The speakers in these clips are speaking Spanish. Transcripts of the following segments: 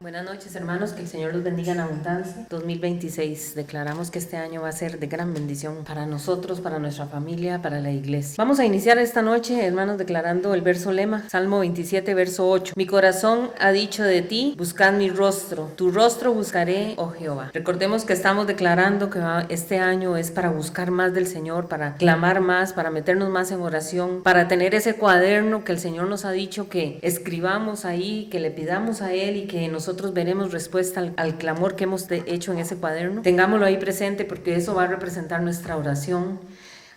Buenas noches, hermanos, que el Señor los bendiga en abundancia. 2026, declaramos que este año va a ser de gran bendición para nosotros, para nuestra familia, para la iglesia. Vamos a iniciar esta noche, hermanos, declarando el verso lema, Salmo 27, verso 8. Mi corazón ha dicho de ti, buscad mi rostro, tu rostro buscaré, oh Jehová. Recordemos que estamos declarando que este año es para buscar más del Señor, para clamar más, para meternos más en oración, para tener ese cuaderno que el Señor nos ha dicho que escribamos ahí, que le pidamos a Él y que nosotros veremos respuesta al clamor que hemos hecho en ese cuaderno. Tengámoslo ahí presente porque eso va a representar nuestra oración.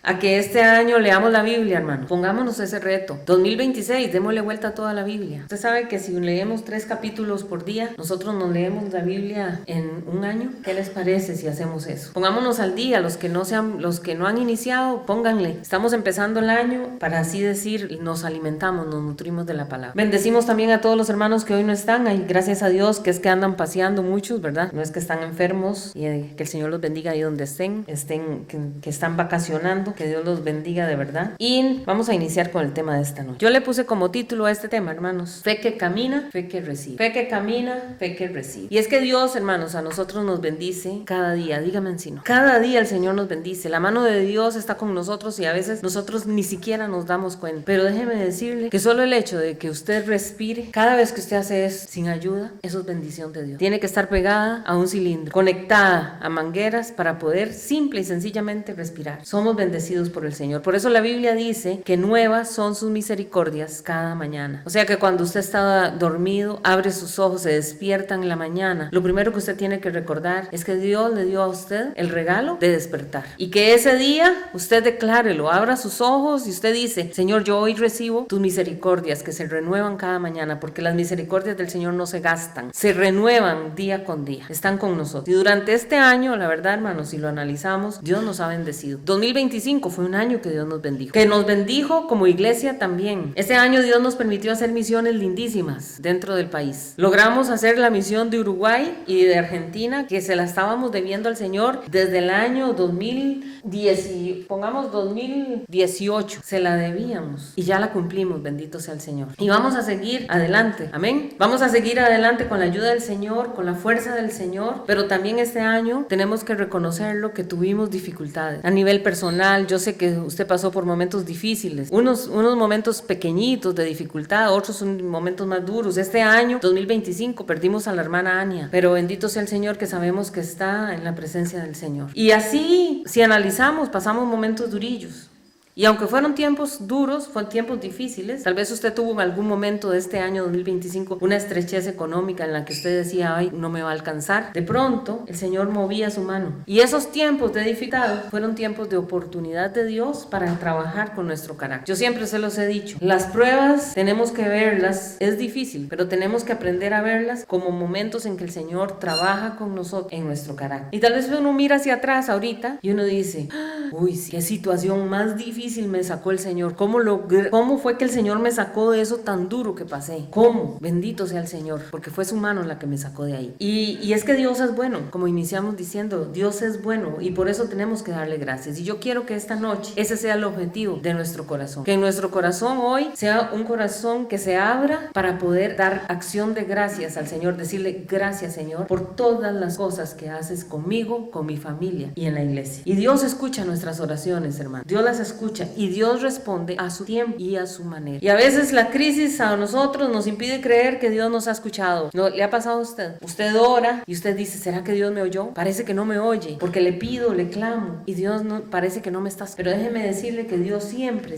A que este año leamos la Biblia, hermano. Pongámonos ese reto. 2026, démosle vuelta a toda la Biblia. Usted sabe que si leemos 3 capítulos por día, nosotros nos leemos la Biblia en un año. ¿Qué les parece si hacemos eso? Pongámonos al día. Los que no han iniciado, pónganle. Estamos empezando el año para así decir, nos alimentamos, nos nutrimos de la palabra. Bendecimos también a todos los hermanos que hoy no están. Ay, gracias a Dios que es que andan paseando muchos, ¿verdad? No es que están enfermos y que el Señor los bendiga ahí donde estén que están vacacionando. Que Dios los bendiga de verdad. Y vamos a iniciar con el tema de esta noche. Yo le puse como título a este tema, hermanos, fe que camina, fe que recibe. Fe que camina, fe que recibe. Y es que Dios, hermanos, a nosotros nos bendice cada día. Dígame si no. Cada día el Señor nos bendice. La mano de Dios está con nosotros y a veces nosotros ni siquiera nos damos cuenta. Pero déjeme decirle que solo el hecho de que usted respire, cada vez que usted hace eso sin ayuda, eso es bendición de Dios. Tiene que estar pegada a un cilindro, conectada a mangueras para poder simple y sencillamente respirar. Somos bendecidos por el Señor. Por eso la Biblia dice que nuevas son sus misericordias cada mañana. O sea que cuando usted está dormido, abre sus ojos, se despierta en la mañana. Lo primero que usted tiene que recordar es que Dios le dio a usted el regalo de despertar. Y que ese día usted declárelo, abra sus ojos y usted dice, Señor, yo hoy recibo tus misericordias que se renuevan cada mañana, porque las misericordias del Señor no se gastan, se renuevan día con día. Están con nosotros. Y durante este año, la verdad, hermanos, si lo analizamos, Dios nos ha bendecido. 2025 fue un año que Dios nos bendijo. Que nos bendijo como iglesia también. Este año Dios nos permitió hacer misiones lindísimas dentro del país. Logramos hacer la misión de Uruguay y de Argentina, que se la estábamos debiendo al Señor desde el año 2018. Se la debíamos y ya la cumplimos, bendito sea el Señor. Y vamos a seguir adelante, amén. Vamos a seguir adelante con la ayuda del Señor, con la fuerza del Señor, pero también este año tenemos que reconocerlo que tuvimos dificultades a nivel personal. Yo sé que usted pasó por momentos difíciles, unos momentos pequeñitos de dificultad, otros momentos más duros. Este año, 2025, perdimos a la hermana Ania, pero bendito sea el Señor que sabemos que está en la presencia del Señor. Y así, si analizamos, pasamos momentos durillos. Y aunque fueron tiempos duros, fueron tiempos difíciles, tal vez usted tuvo en algún momento de este año 2025 una estrechez económica en la que usted decía, ay, no me va a alcanzar. De pronto, el Señor movía su mano. Y esos tiempos de dificultad fueron tiempos de oportunidad de Dios para trabajar con nuestro carácter. Yo siempre se los he dicho, las pruebas tenemos que verlas, es difícil, pero tenemos que aprender a verlas como momentos en que el Señor trabaja con nosotros en nuestro carácter. Y tal vez uno mira hacia atrás ahorita y uno dice, uy, qué situación más difícil me sacó el Señor. ¿Cómo fue que el Señor me sacó de eso tan duro que pasé? ¿Cómo? Bendito sea el Señor, porque fue su mano la que me sacó de ahí. Y es que Dios es bueno, como iniciamos diciendo, Dios es bueno y por eso tenemos que darle gracias. Y yo quiero que esta noche ese sea el objetivo de nuestro corazón. Que en nuestro corazón hoy sea un corazón que se abra para poder dar acción de gracias al Señor, decirle gracias, Señor, por todas las cosas que haces conmigo, con mi familia y en la iglesia. Y Dios escucha nuestras oraciones, hermano. Dios las escucha y Dios responde a su tiempo y a su manera. Y a veces la crisis a nosotros nos impide creer que Dios nos ha escuchado. ¿No le ha pasado a usted? Usted ora y usted dice, ¿será que Dios me oyó? Parece que no me oye, porque le pido, le clamo y Dios no, parece que no me está. Pero déjeme decirle que Dios siempre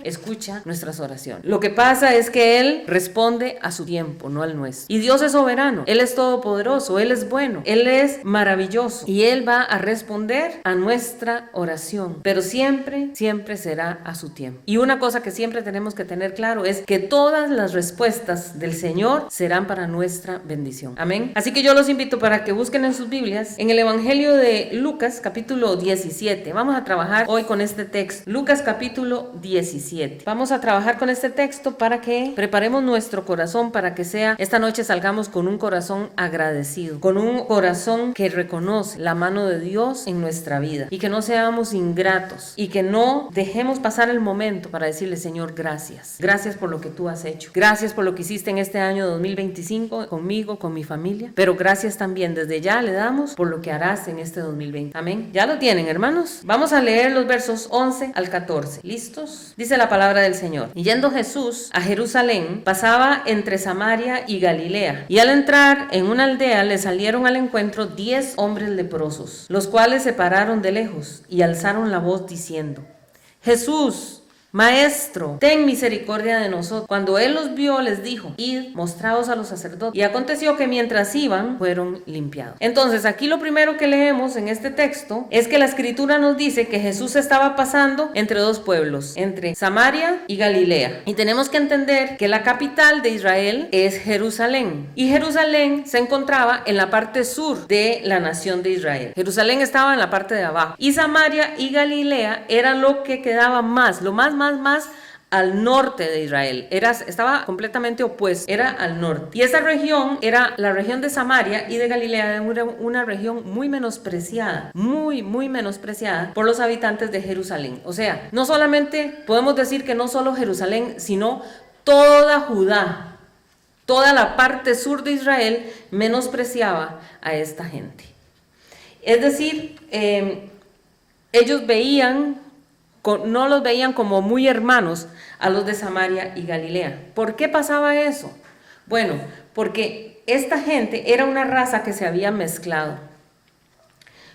escucha nuestras oraciones. Lo que pasa es que Él responde a su tiempo, no al nuestro. Y Dios es soberano, Él es todopoderoso, Él es bueno, Él es maravilloso y Él va a responder a nuestra oración. Pero siempre será a su tiempo. Y una cosa que siempre tenemos que tener claro es que todas las respuestas del Señor serán para nuestra bendición. Amén. Así que yo los invito para que busquen en sus Biblias en el Evangelio de Lucas capítulo 17. Vamos a trabajar hoy con este texto. Lucas capítulo 17. Vamos a trabajar con este texto para que preparemos nuestro corazón para que esta noche salgamos con un corazón agradecido, con un corazón que reconoce la mano de Dios en nuestra vida y que no seamos ingratos y que no dejemos dejemos pasar el momento para decirle, Señor, gracias. Gracias por lo que tú has hecho. Gracias por lo que hiciste en este año 2025 conmigo, con mi familia. Pero gracias también, desde ya le damos por lo que harás en este 2020. Amén. ¿Ya lo tienen, hermanos? Vamos a leer los versos 11 al 14. ¿Listos? Dice la palabra del Señor. Y yendo Jesús a Jerusalén, pasaba entre Samaria y Galilea. Y al entrar en una aldea le salieron al encuentro 10 hombres leprosos, los cuales se pararon de lejos y alzaron la voz diciendo: Jesús, Maestro, ten misericordia de nosotros. Cuando él los vio, les dijo: id, mostraos a los sacerdotes. Y aconteció que mientras iban, fueron limpiados. Entonces, aquí lo primero que leemos en este texto es que la escritura nos dice que Jesús estaba pasando entre dos pueblos, entre Samaria y Galilea. Y tenemos que entender que la capital de Israel es Jerusalén. Y Jerusalén se encontraba en la parte sur de la nación de Israel. Jerusalén estaba en la parte de abajo. Y Samaria y Galilea era lo que quedaba más, lo más al norte de Israel. Estaba completamente opuesto, era al norte. Y esa región era la región de Samaria y de Galilea, era una región muy menospreciada, muy menospreciada por los habitantes de Jerusalén. O sea, no solamente podemos decir que no solo Jerusalén, sino toda Judá, toda la parte sur de Israel menospreciaba a esta gente. Es decir, ellos no los veían como muy hermanos a los de Samaria y Galilea. ¿Por qué pasaba eso? Bueno, porque esta gente era una raza que se había mezclado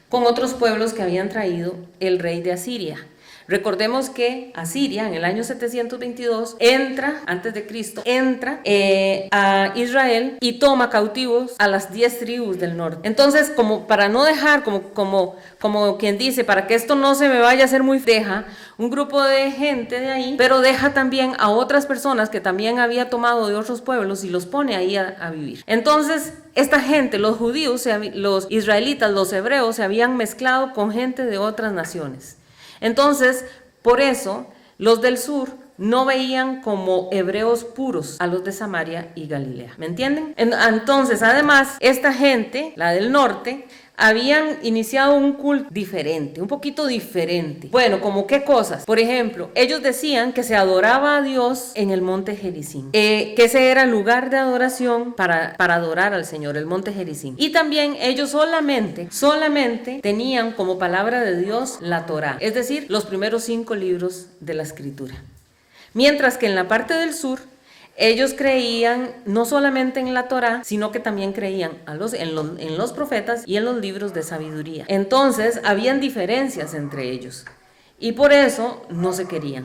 con otros pueblos que habían traído el rey de Asiria. Recordemos que Asiria en el año 722 antes de Cristo, entra a Israel y toma cautivos a las 10 tribus del norte. Entonces, como para no dejar, como quien dice, para que esto no se me vaya a hacer muy deja un grupo de gente de ahí, pero deja también a otras personas que también había tomado de otros pueblos y los pone ahí a vivir. Entonces, esta gente, los judíos, los israelitas, los hebreos, se habían mezclado con gente de otras naciones. Entonces, por eso, los del sur no veían como hebreos puros a los de Samaria y Galilea. ¿Me entienden? Entonces, además, esta gente, la del norte, habían iniciado un culto diferente, un poquito diferente. Bueno, ¿como qué cosas? Por ejemplo, ellos decían que se adoraba a Dios en el monte Gerizim, que ese era el lugar de adoración para adorar al Señor, el monte Gerizim. Y también ellos solamente tenían como palabra de Dios la Torá, es decir, los primeros 5 libros de la Escritura. Mientras que en la parte del sur, ellos creían no solamente en la Torá, sino que también creían en los profetas y en los libros de sabiduría. Entonces, habían diferencias entre ellos y por eso no se querían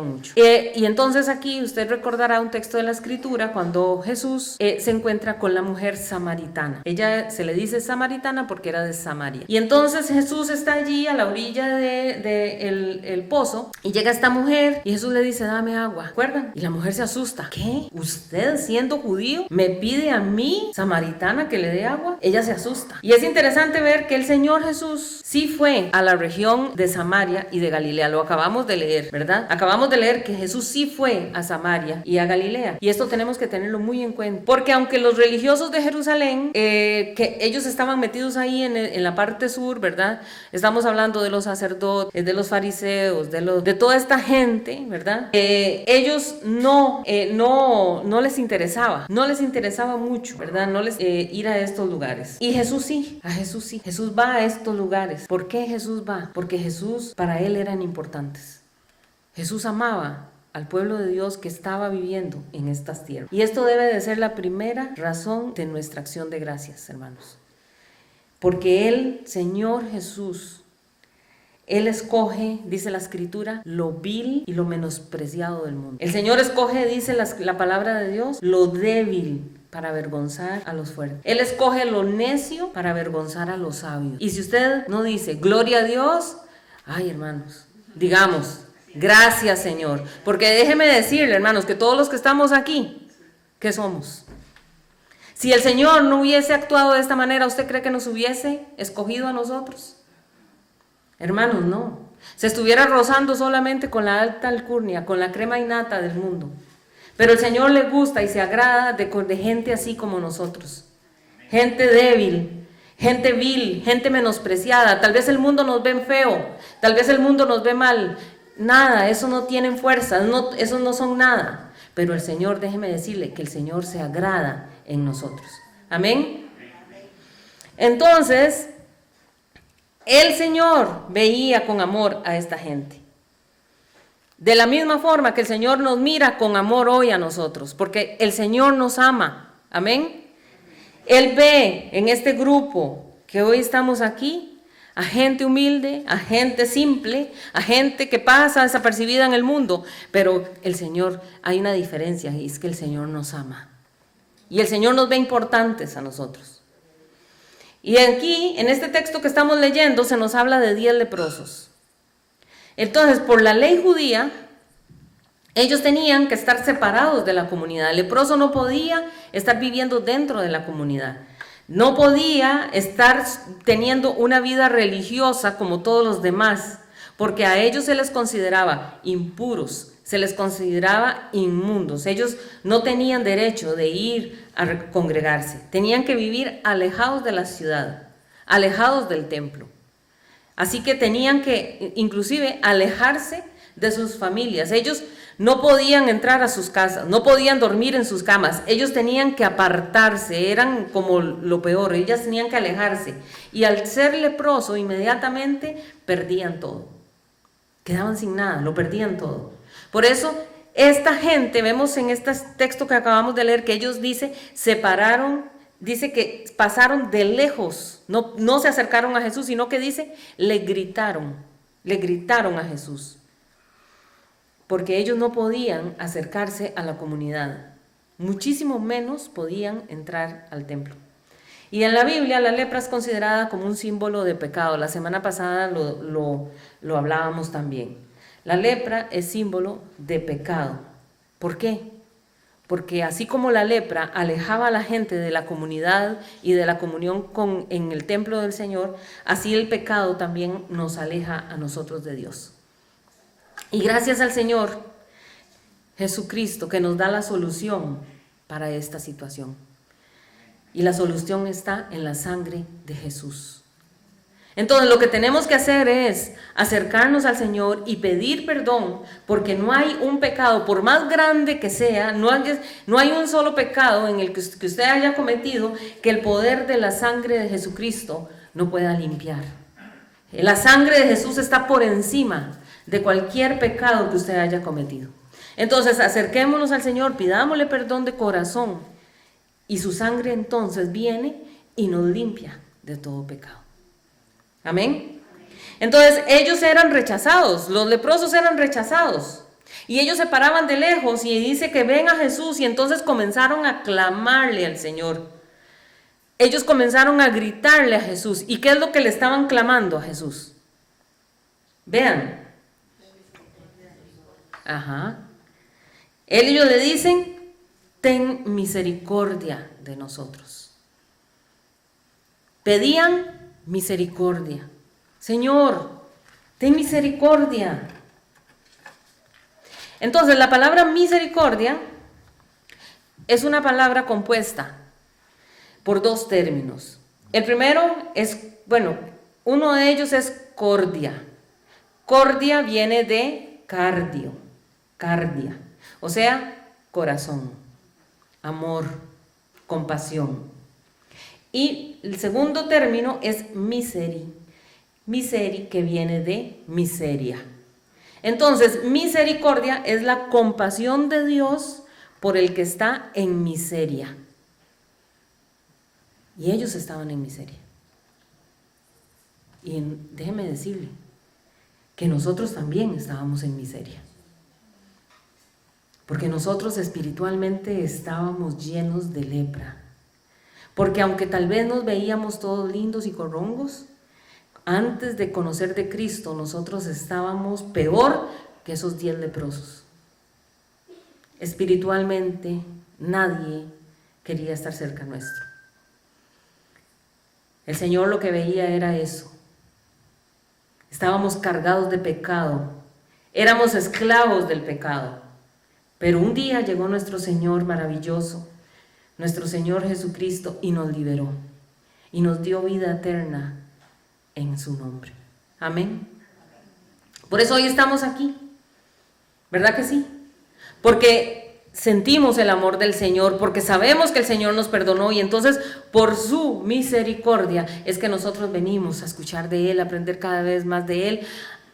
mucho. Y entonces aquí usted recordará un texto de la Escritura cuando Jesús se encuentra con la mujer samaritana. Ella se le dice samaritana porque era de Samaria. Y entonces Jesús está allí a la orilla el pozo y llega esta mujer y Jesús le dice: dame agua. ¿Recuerdan? Y la mujer se asusta. ¿Qué? ¿Usted, siendo judío, me pide a mí, samaritana, que le dé agua? Ella se asusta. Y es interesante ver que el Señor Jesús sí fue a la región de Samaria y de Galilea. Lo acabamos de leer, ¿verdad? Acabamos de leer que Jesús sí fue a Samaria y a Galilea. Y esto tenemos que tenerlo muy en cuenta. Porque aunque los religiosos de Jerusalén, que ellos estaban metidos ahí en la parte sur, ¿verdad? Estamos hablando de los sacerdotes, de los fariseos, de toda esta gente, ¿verdad? Ellos no les interesaba. No les interesaba mucho, ¿verdad? No les ir a estos lugares. Y Jesús sí. Jesús va a estos lugares. ¿Por qué Jesús va? Porque Jesús, para él, eran importantes. Jesús amaba al pueblo de Dios que estaba viviendo en estas tierras. Y esto debe de ser la primera razón de nuestra acción de gracias, hermanos. Porque Él, Señor Jesús, Él escoge, dice la Escritura, lo vil y lo menospreciado del mundo. El Señor escoge, dice la palabra de Dios, lo débil para avergonzar a los fuertes. Él escoge lo necio para avergonzar a los sabios. Y si usted no dice, gloria a Dios, ay, hermanos, digamos, gracias, Señor. Porque déjeme decirle, hermanos, que todos los que estamos aquí, ¿qué somos? Si el Señor no hubiese actuado de esta manera, ¿usted cree que nos hubiese escogido a nosotros? Hermanos, no. Se estuviera rozando solamente con la alta alcurnia, con la crema innata del mundo. Pero el Señor le gusta y se agrada de gente así como nosotros. Gente débil, gente vil, gente menospreciada. Tal vez el mundo nos ve feo, tal vez el mundo nos ve mal. nada, eso no tienen fuerza, no, esos no son nada. Pero el Señor, déjeme decirle que el Señor se agrada en nosotros. Amén. Entonces, el Señor veía con amor a esta gente. De la misma forma que el Señor nos mira con amor hoy a nosotros, porque el Señor nos ama. Amén. Él ve en este grupo que hoy estamos aquí a gente humilde, a gente simple, a gente que pasa desapercibida en el mundo, pero el Señor, hay una diferencia, y es que el Señor nos ama. Y el Señor nos ve importantes a nosotros. Y aquí, en este texto que estamos leyendo, se nos habla de 10 leprosos. Entonces, por la ley judía, ellos tenían que estar separados de la comunidad. El leproso no podía estar viviendo dentro de la comunidad. No podía estar teniendo una vida religiosa como todos los demás, porque a ellos se les consideraba impuros, se les consideraba inmundos. Ellos no tenían derecho de ir a congregarse. Tenían que vivir alejados de la ciudad, alejados del templo. Así que tenían que inclusive alejarse de sus familias. Ellos no podían entrar a sus casas, no podían dormir en sus camas. Ellos tenían que apartarse, eran como lo peor, ellas tenían que alejarse. Y al ser leproso, inmediatamente perdían todo. Quedaban sin nada, lo perdían todo. Por eso, esta gente, vemos en este texto que acabamos de leer, que ellos dice que pasaron de lejos, no se acercaron a Jesús, sino que dice, le gritaron a Jesús. Porque ellos no podían acercarse a la comunidad, muchísimo menos podían entrar al templo. Y en la Biblia la lepra es considerada como un símbolo de pecado. La semana pasada lo hablábamos también. La lepra es símbolo de pecado. ¿Por qué? Porque así como la lepra alejaba a la gente de la comunidad y de la comunión en el templo del Señor, así el pecado también nos aleja a nosotros de Dios. Y gracias al Señor Jesucristo que nos da la solución para esta situación. Y la solución está en la sangre de Jesús. Entonces lo que tenemos que hacer es acercarnos al Señor y pedir perdón, porque no hay un pecado, por más grande que sea, no hay un solo pecado en el que usted haya cometido que el poder de la sangre de Jesucristo no pueda limpiar. La sangre de Jesús está por encima de cualquier pecado que usted haya cometido. Entonces acerquémonos al Señor, pidámosle perdón de corazón y su sangre entonces viene y nos limpia de todo pecado. Amén. Entonces ellos eran rechazados, los leprosos eran rechazados y ellos se paraban de lejos y dice que ven a Jesús y entonces comenzaron a clamarle al Señor. Ellos comenzaron a gritarle a Jesús. ¿Y qué es lo que le estaban clamando a Jesús? Vean. Ellos le dicen, ten misericordia de nosotros. Pedían misericordia. Señor, ten misericordia. Entonces, la palabra misericordia es una palabra compuesta por 2 términos. El primero es, uno de ellos es cordia. Cordia viene de cardia, o sea, corazón, amor, compasión. Y el segundo término es miseri que viene de miseria. Entonces, misericordia es la compasión de Dios por el que está en miseria. Y ellos estaban en miseria. Y déjeme decirle que nosotros también estábamos en miseria. Porque nosotros espiritualmente estábamos llenos de lepra. Porque aunque tal vez nos veíamos todos lindos y corrongos, antes de conocer de Cristo, nosotros estábamos peor que esos 10 leprosos. Espiritualmente, nadie quería estar cerca nuestro. El Señor lo que veía era eso. Estábamos cargados de pecado, éramos esclavos del pecado. Pero un día llegó nuestro Señor maravilloso, nuestro Señor Jesucristo, y nos liberó. Y nos dio vida eterna en su nombre. Amén. Por eso hoy estamos aquí. ¿Verdad que sí? Porque sentimos el amor del Señor, porque sabemos que el Señor nos perdonó y entonces por su misericordia es que nosotros venimos a escuchar de Él, a aprender cada vez más de Él,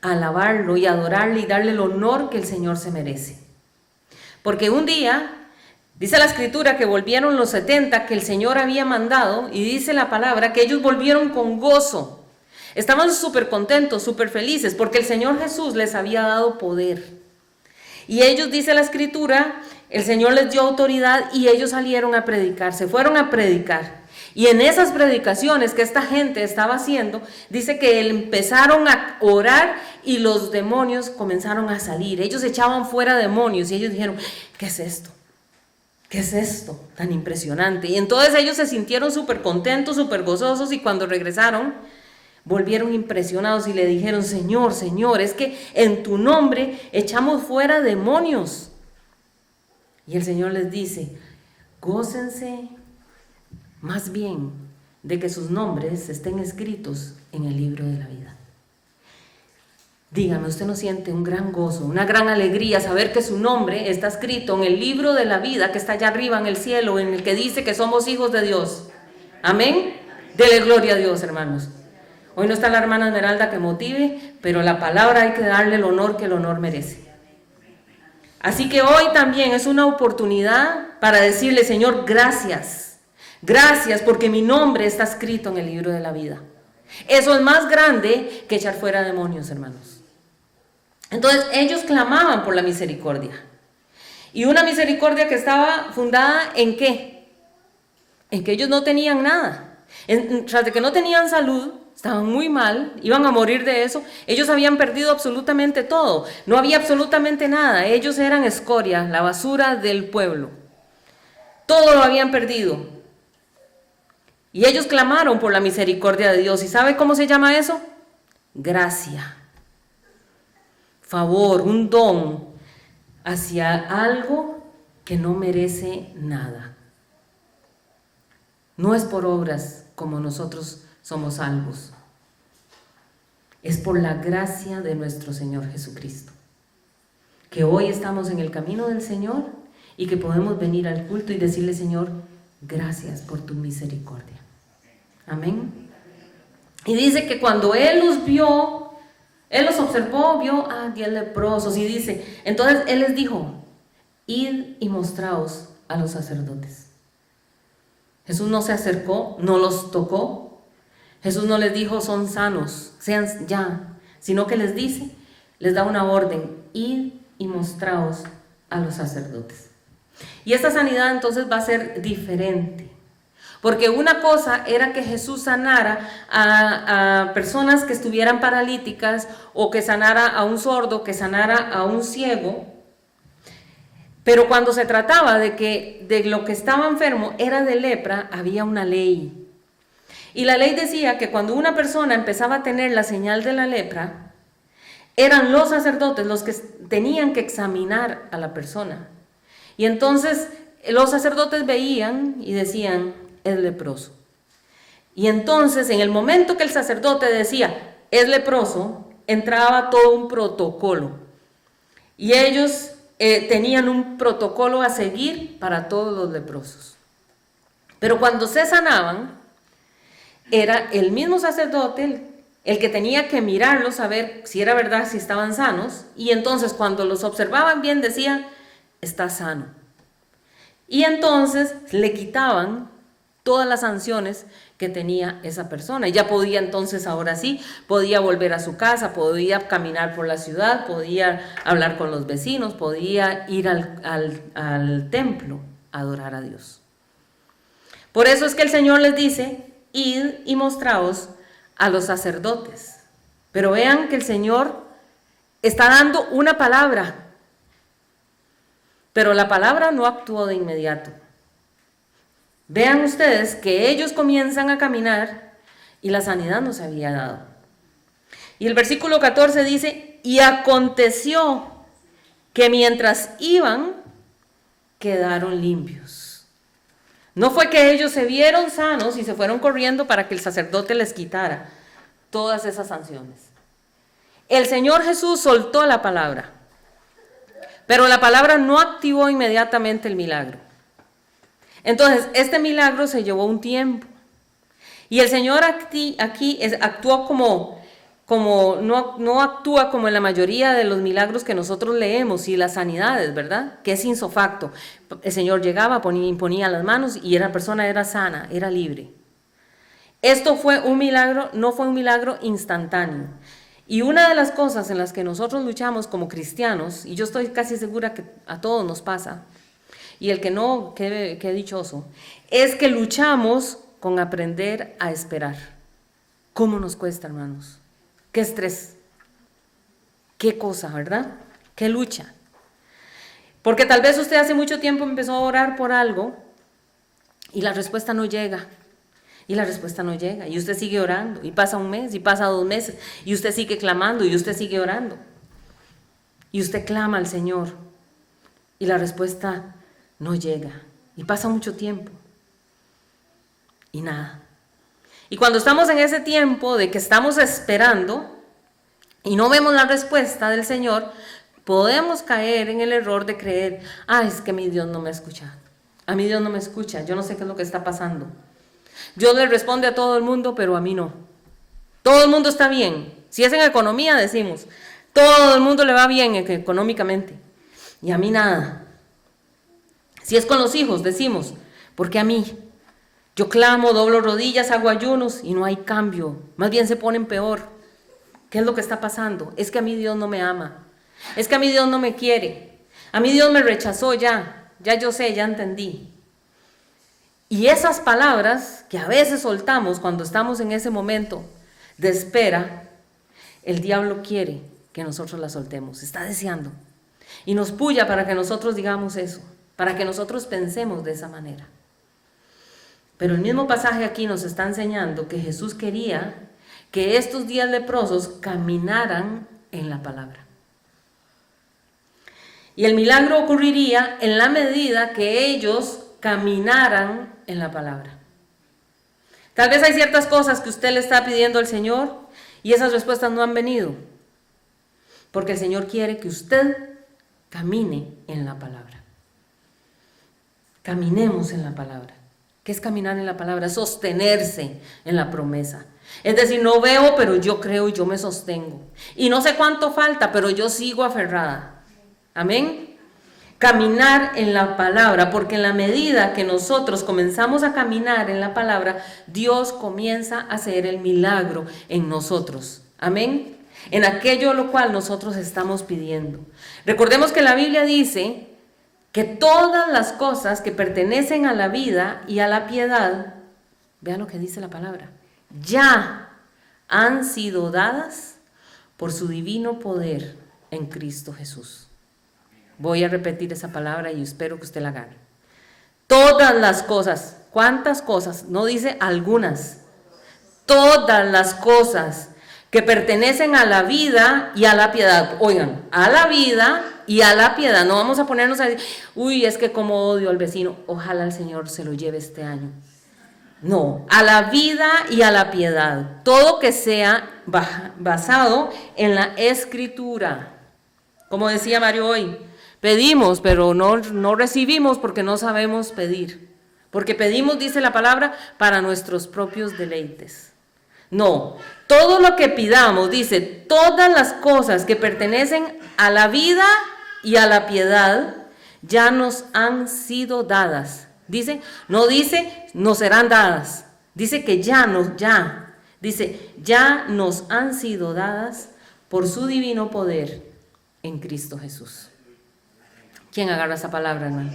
a alabarlo y adorarle y darle el honor que el Señor se merece. Porque un día, dice la Escritura que volvieron los 70 que el Señor había mandado, y dice la palabra que ellos volvieron con gozo. Estaban súper contentos, súper felices, porque el Señor Jesús les había dado poder. Y ellos, dice la Escritura, el Señor les dio autoridad y ellos salieron a predicar, se fueron a predicar. Y en esas predicaciones que esta gente estaba haciendo, dice que empezaron a orar y los demonios comenzaron a salir. Ellos echaban fuera demonios y ellos dijeron, ¿qué es esto? ¿Qué es esto tan impresionante? Y entonces ellos se sintieron súper contentos, súper gozosos, y cuando regresaron, volvieron impresionados y le dijeron, Señor, Señor, es que en tu nombre echamos fuera demonios. Y el Señor les dice, gócense más bien de que sus nombres estén escritos en el libro de la vida. Dígame, ¿usted no siente un gran gozo, una gran alegría saber que su nombre está escrito en el libro de la vida que está allá arriba en el cielo, en el que dice que somos hijos de Dios? Amén. Dele gloria a Dios, hermanos. Hoy no está la hermana Esmeralda que motive, pero la palabra hay que darle el honor que el honor merece. Así que hoy también es una oportunidad para decirle, Señor, gracias. Gracias porque mi nombre está escrito en el libro de la vida. Eso es más grande que echar fuera demonios, hermanos. Entonces ellos clamaban por la misericordia. Y una misericordia que estaba fundada ¿en qué? En que ellos no tenían nada. Tras de que no tenían salud, estaban muy mal, iban a morir de eso. Ellos habían perdido absolutamente todo. No había absolutamente nada. Ellos eran escoria, la basura del pueblo. Todo lo habían perdido. Y ellos clamaron por la misericordia de Dios. ¿Y sabe cómo se llama eso? Gracia. Favor, un don hacia algo que no merece nada. No es por obras como nosotros somos salvos. Es por la gracia de nuestro Señor Jesucristo. Que hoy estamos en el camino del Señor y que podemos venir al culto y decirle, Señor, gracias por tu misericordia. Amén. Y dice que cuando Él los vio, Él los observó, vio a 10 leprosos y dice, entonces Él les dijo, id y mostraos a los sacerdotes. Jesús no se acercó, no los tocó. Jesús no les dijo, son sanos, sean ya, sino que les dice, les da una orden, id y mostraos a los sacerdotes. Y esta sanidad entonces va a ser diferente. Porque una cosa era que Jesús sanara a personas que estuvieran paralíticas, o que sanara a un sordo, que sanara a un ciego. Pero cuando se trataba de lo que estaba enfermo era de lepra, había una ley. Y la ley decía que cuando una persona empezaba a tener la señal de la lepra, eran los sacerdotes los que tenían que examinar a la persona. Y entonces los sacerdotes veían y decían, es leproso. Y entonces en el momento que el sacerdote decía, es leproso, entraba todo un protocolo. Y ellos tenían un protocolo a seguir para todos los leprosos. Pero cuando se sanaban, era el mismo sacerdote el que tenía que mirarlos a ver si era verdad, si estaban sanos. Y entonces cuando los observaban bien decían, está sano. Y entonces le quitaban todas las sanciones que tenía esa persona. Y ya podía entonces, ahora sí, podía volver a su casa, podía caminar por la ciudad, podía hablar con los vecinos, podía ir al templo a adorar a Dios. Por eso es que el Señor les dice, id y mostraos a los sacerdotes. Pero vean que el Señor está dando una palabra, pero la palabra no actuó de inmediato. Vean ustedes que ellos comienzan a caminar y la sanidad no se había dado. Y el versículo 14 dice, y aconteció que mientras iban, quedaron limpios. No fue que ellos se vieron sanos y se fueron corriendo para que el sacerdote les quitara todas esas sanciones. El Señor Jesús soltó la palabra. Pero la palabra no activó inmediatamente el milagro. Entonces, este milagro se llevó un tiempo. Y el Señor aquí actuó no actúa como en la mayoría de los milagros que nosotros leemos y las sanidades, ¿verdad? Que es insofacto. El Señor llegaba, imponía las manos y la persona era sana, era libre. Esto fue un milagro, no fue un milagro instantáneo. Y una de las cosas en las que nosotros luchamos como cristianos, y yo estoy casi segura que a todos nos pasa, y el que no, qué dichoso, es que luchamos con aprender a esperar. ¿Cómo nos cuesta, hermanos? Qué estrés, qué cosa, ¿verdad? Qué lucha. Porque tal vez usted hace mucho tiempo empezó a orar por algo y la respuesta no llega. Y la respuesta no llega, y usted sigue orando, y pasa un mes, y pasa 2 meses, y usted sigue clamando, y usted sigue orando. Y usted clama al Señor, y la respuesta no llega, y pasa mucho tiempo, y nada. Y cuando estamos en ese tiempo de que estamos esperando, y no vemos la respuesta del Señor, podemos caer en el error de creer, es que mi Dios no me escucha, a mi Dios no me escucha, yo no sé qué es lo que está pasando. Dios le responde a todo el mundo, pero a mí no. Todo el mundo está bien. Si es en economía, decimos, todo el mundo le va bien económicamente. Y a mí nada. Si es con los hijos, decimos, porque a mí. Yo clamo, doblo rodillas, hago ayunos y no hay cambio. Más bien se ponen peor. ¿Qué es lo que está pasando? Es que a mí Dios no me ama. Es que a mí Dios no me quiere. A mí Dios me rechazó ya. Ya yo sé, ya entendí. Y esas palabras que a veces soltamos cuando estamos en ese momento de espera, el diablo quiere que nosotros las soltemos, está deseando. Y nos puya para que nosotros digamos eso, para que nosotros pensemos de esa manera. Pero el mismo pasaje aquí nos está enseñando que Jesús quería que estos 10 leprosos caminaran en la palabra. Y el milagro ocurriría en la medida que ellos caminaran en la palabra. Tal vez hay ciertas cosas que usted le está pidiendo al Señor y esas respuestas no han venido, porque el Señor quiere que usted camine en la palabra. Caminemos en la palabra. ¿Qué es caminar en la palabra? Sostenerse en la promesa. Es decir, no veo, pero yo creo y yo me sostengo. Y no sé cuánto falta, pero yo sigo aferrada. Amén. Caminar en la palabra, porque en la medida que nosotros comenzamos a caminar en la palabra, Dios comienza a hacer el milagro en nosotros. Amén. En aquello lo cual nosotros estamos pidiendo. Recordemos que la Biblia dice que todas las cosas que pertenecen a la vida y a la piedad, vean lo que dice la palabra, ya han sido dadas por su divino poder en Cristo Jesús. Voy a repetir esa palabra y espero que usted la gane. Todas las cosas, ¿cuántas cosas? No dice algunas. Todas las cosas que pertenecen a la vida y a la piedad. Oigan, a la vida y a la piedad. No vamos a ponernos a decir, es que como odio al vecino. Ojalá el Señor se lo lleve este año. No, a la vida y a la piedad. Todo que sea basado en la Escritura. Como decía Mario hoy. Pedimos, pero no recibimos porque no sabemos pedir. Porque pedimos, dice la palabra, para nuestros propios deleites. No, todo lo que pidamos, dice, todas las cosas que pertenecen a la vida y a la piedad, ya nos han sido dadas. Dice, no dice, nos serán dadas. Dice que ya nos han sido dadas por su divino poder en Cristo Jesús. ¿Quién agarra esa palabra, hermano?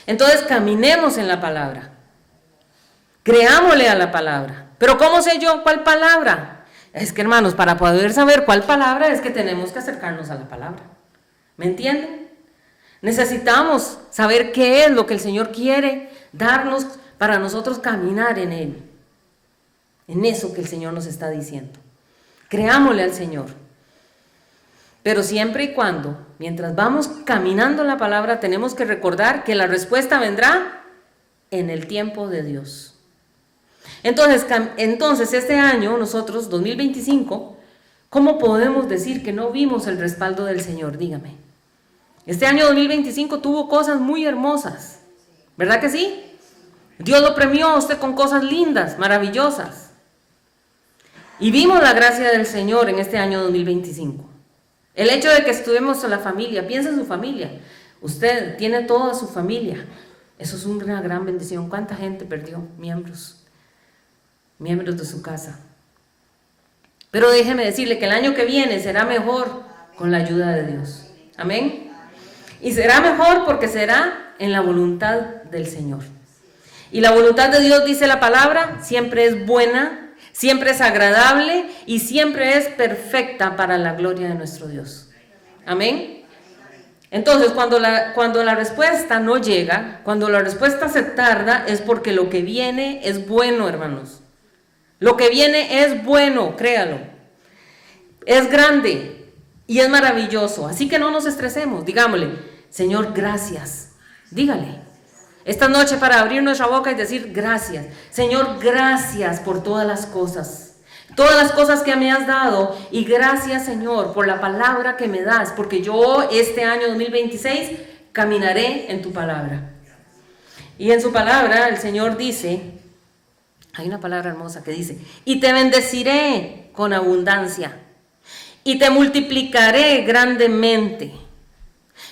Entonces caminemos en la palabra. Creámosle a la palabra. Pero ¿cómo sé yo cuál palabra? Es que, hermanos, para poder saber cuál palabra es que tenemos que acercarnos a la palabra. ¿Me entienden? Necesitamos saber qué es lo que el Señor quiere darnos para nosotros caminar en Él. En eso que el Señor nos está diciendo. Creámosle al Señor. Pero siempre y cuando, mientras vamos caminando en la palabra, tenemos que recordar que la respuesta vendrá en el tiempo de Dios. Entonces este año, nosotros, 2025, ¿cómo podemos decir que no vimos el respaldo del Señor? Dígame. Este año 2025 tuvo cosas muy hermosas, ¿verdad que sí? Dios lo premió a usted con cosas lindas, maravillosas. Y vimos la gracia del Señor en este año 2025. El hecho de que estuvimos en la familia, piensa en su familia. Usted tiene toda su familia. Eso es una gran bendición. ¿Cuánta gente perdió miembros de su casa? Pero déjeme decirle que el año que viene será mejor con la ayuda de Dios. Amén. Y será mejor porque será en la voluntad del Señor. Y la voluntad de Dios, dice la palabra, siempre es buena, siempre es agradable y siempre es perfecta para la gloria de nuestro Dios. Amén. Entonces, cuando la respuesta no llega, cuando la respuesta se tarda, es porque lo que viene es bueno, hermanos. Lo que viene es bueno, créalo. Es grande y es maravilloso. Así que no nos estresemos. Digámosle, Señor, gracias. Dígale. Esta noche para abrir nuestra boca y decir gracias. Señor, gracias por todas las cosas. Todas las cosas que me has dado. Y gracias, Señor, por la palabra que me das. Porque yo este año 2026 caminaré en tu palabra. Y en su palabra el Señor dice, hay una palabra hermosa que dice, y te bendeciré con abundancia. Y te multiplicaré grandemente.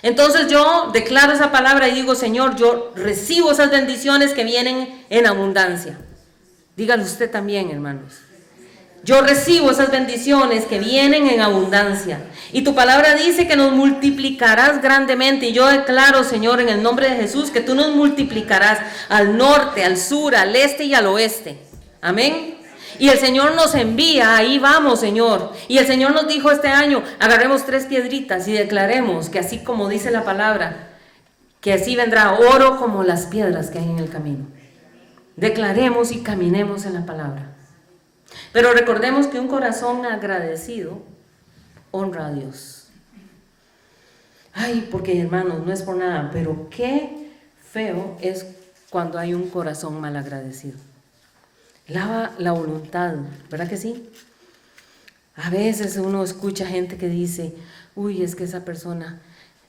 Entonces yo declaro esa palabra y digo, Señor, yo recibo esas bendiciones que vienen en abundancia. Dígalo usted también, hermanos. Yo recibo esas bendiciones que vienen en abundancia. Y tu palabra dice que nos multiplicarás grandemente. Y yo declaro, Señor, en el nombre de Jesús, que tú nos multiplicarás al norte, al sur, al este y al oeste. Amén. Y el Señor nos envía, ahí vamos, Señor. Y el Señor nos dijo este año, agarremos 3 piedritas y declaremos que así como dice la palabra, que así vendrá oro como las piedras que hay en el camino. Declaremos y caminemos en la palabra. Pero recordemos que un corazón agradecido honra a Dios. Ay, porque hermanos, no es por nada, pero qué feo es cuando hay un corazón mal agradecido. Lava la voluntad, ¿verdad que sí? A veces uno escucha gente que dice, uy, es que esa persona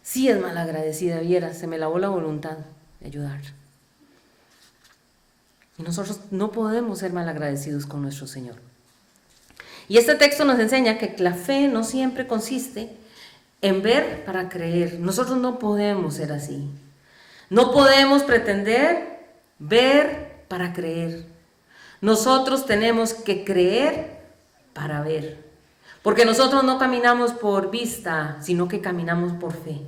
sí es mal agradecida, viera, se me lavó la voluntad de ayudar. Y nosotros no podemos ser mal agradecidos con nuestro Señor. Y este texto nos enseña que la fe no siempre consiste en ver para creer. Nosotros no podemos ser así. No podemos pretender ver para creer. Nosotros tenemos que creer para ver. Porque nosotros no caminamos por vista, sino que caminamos por fe.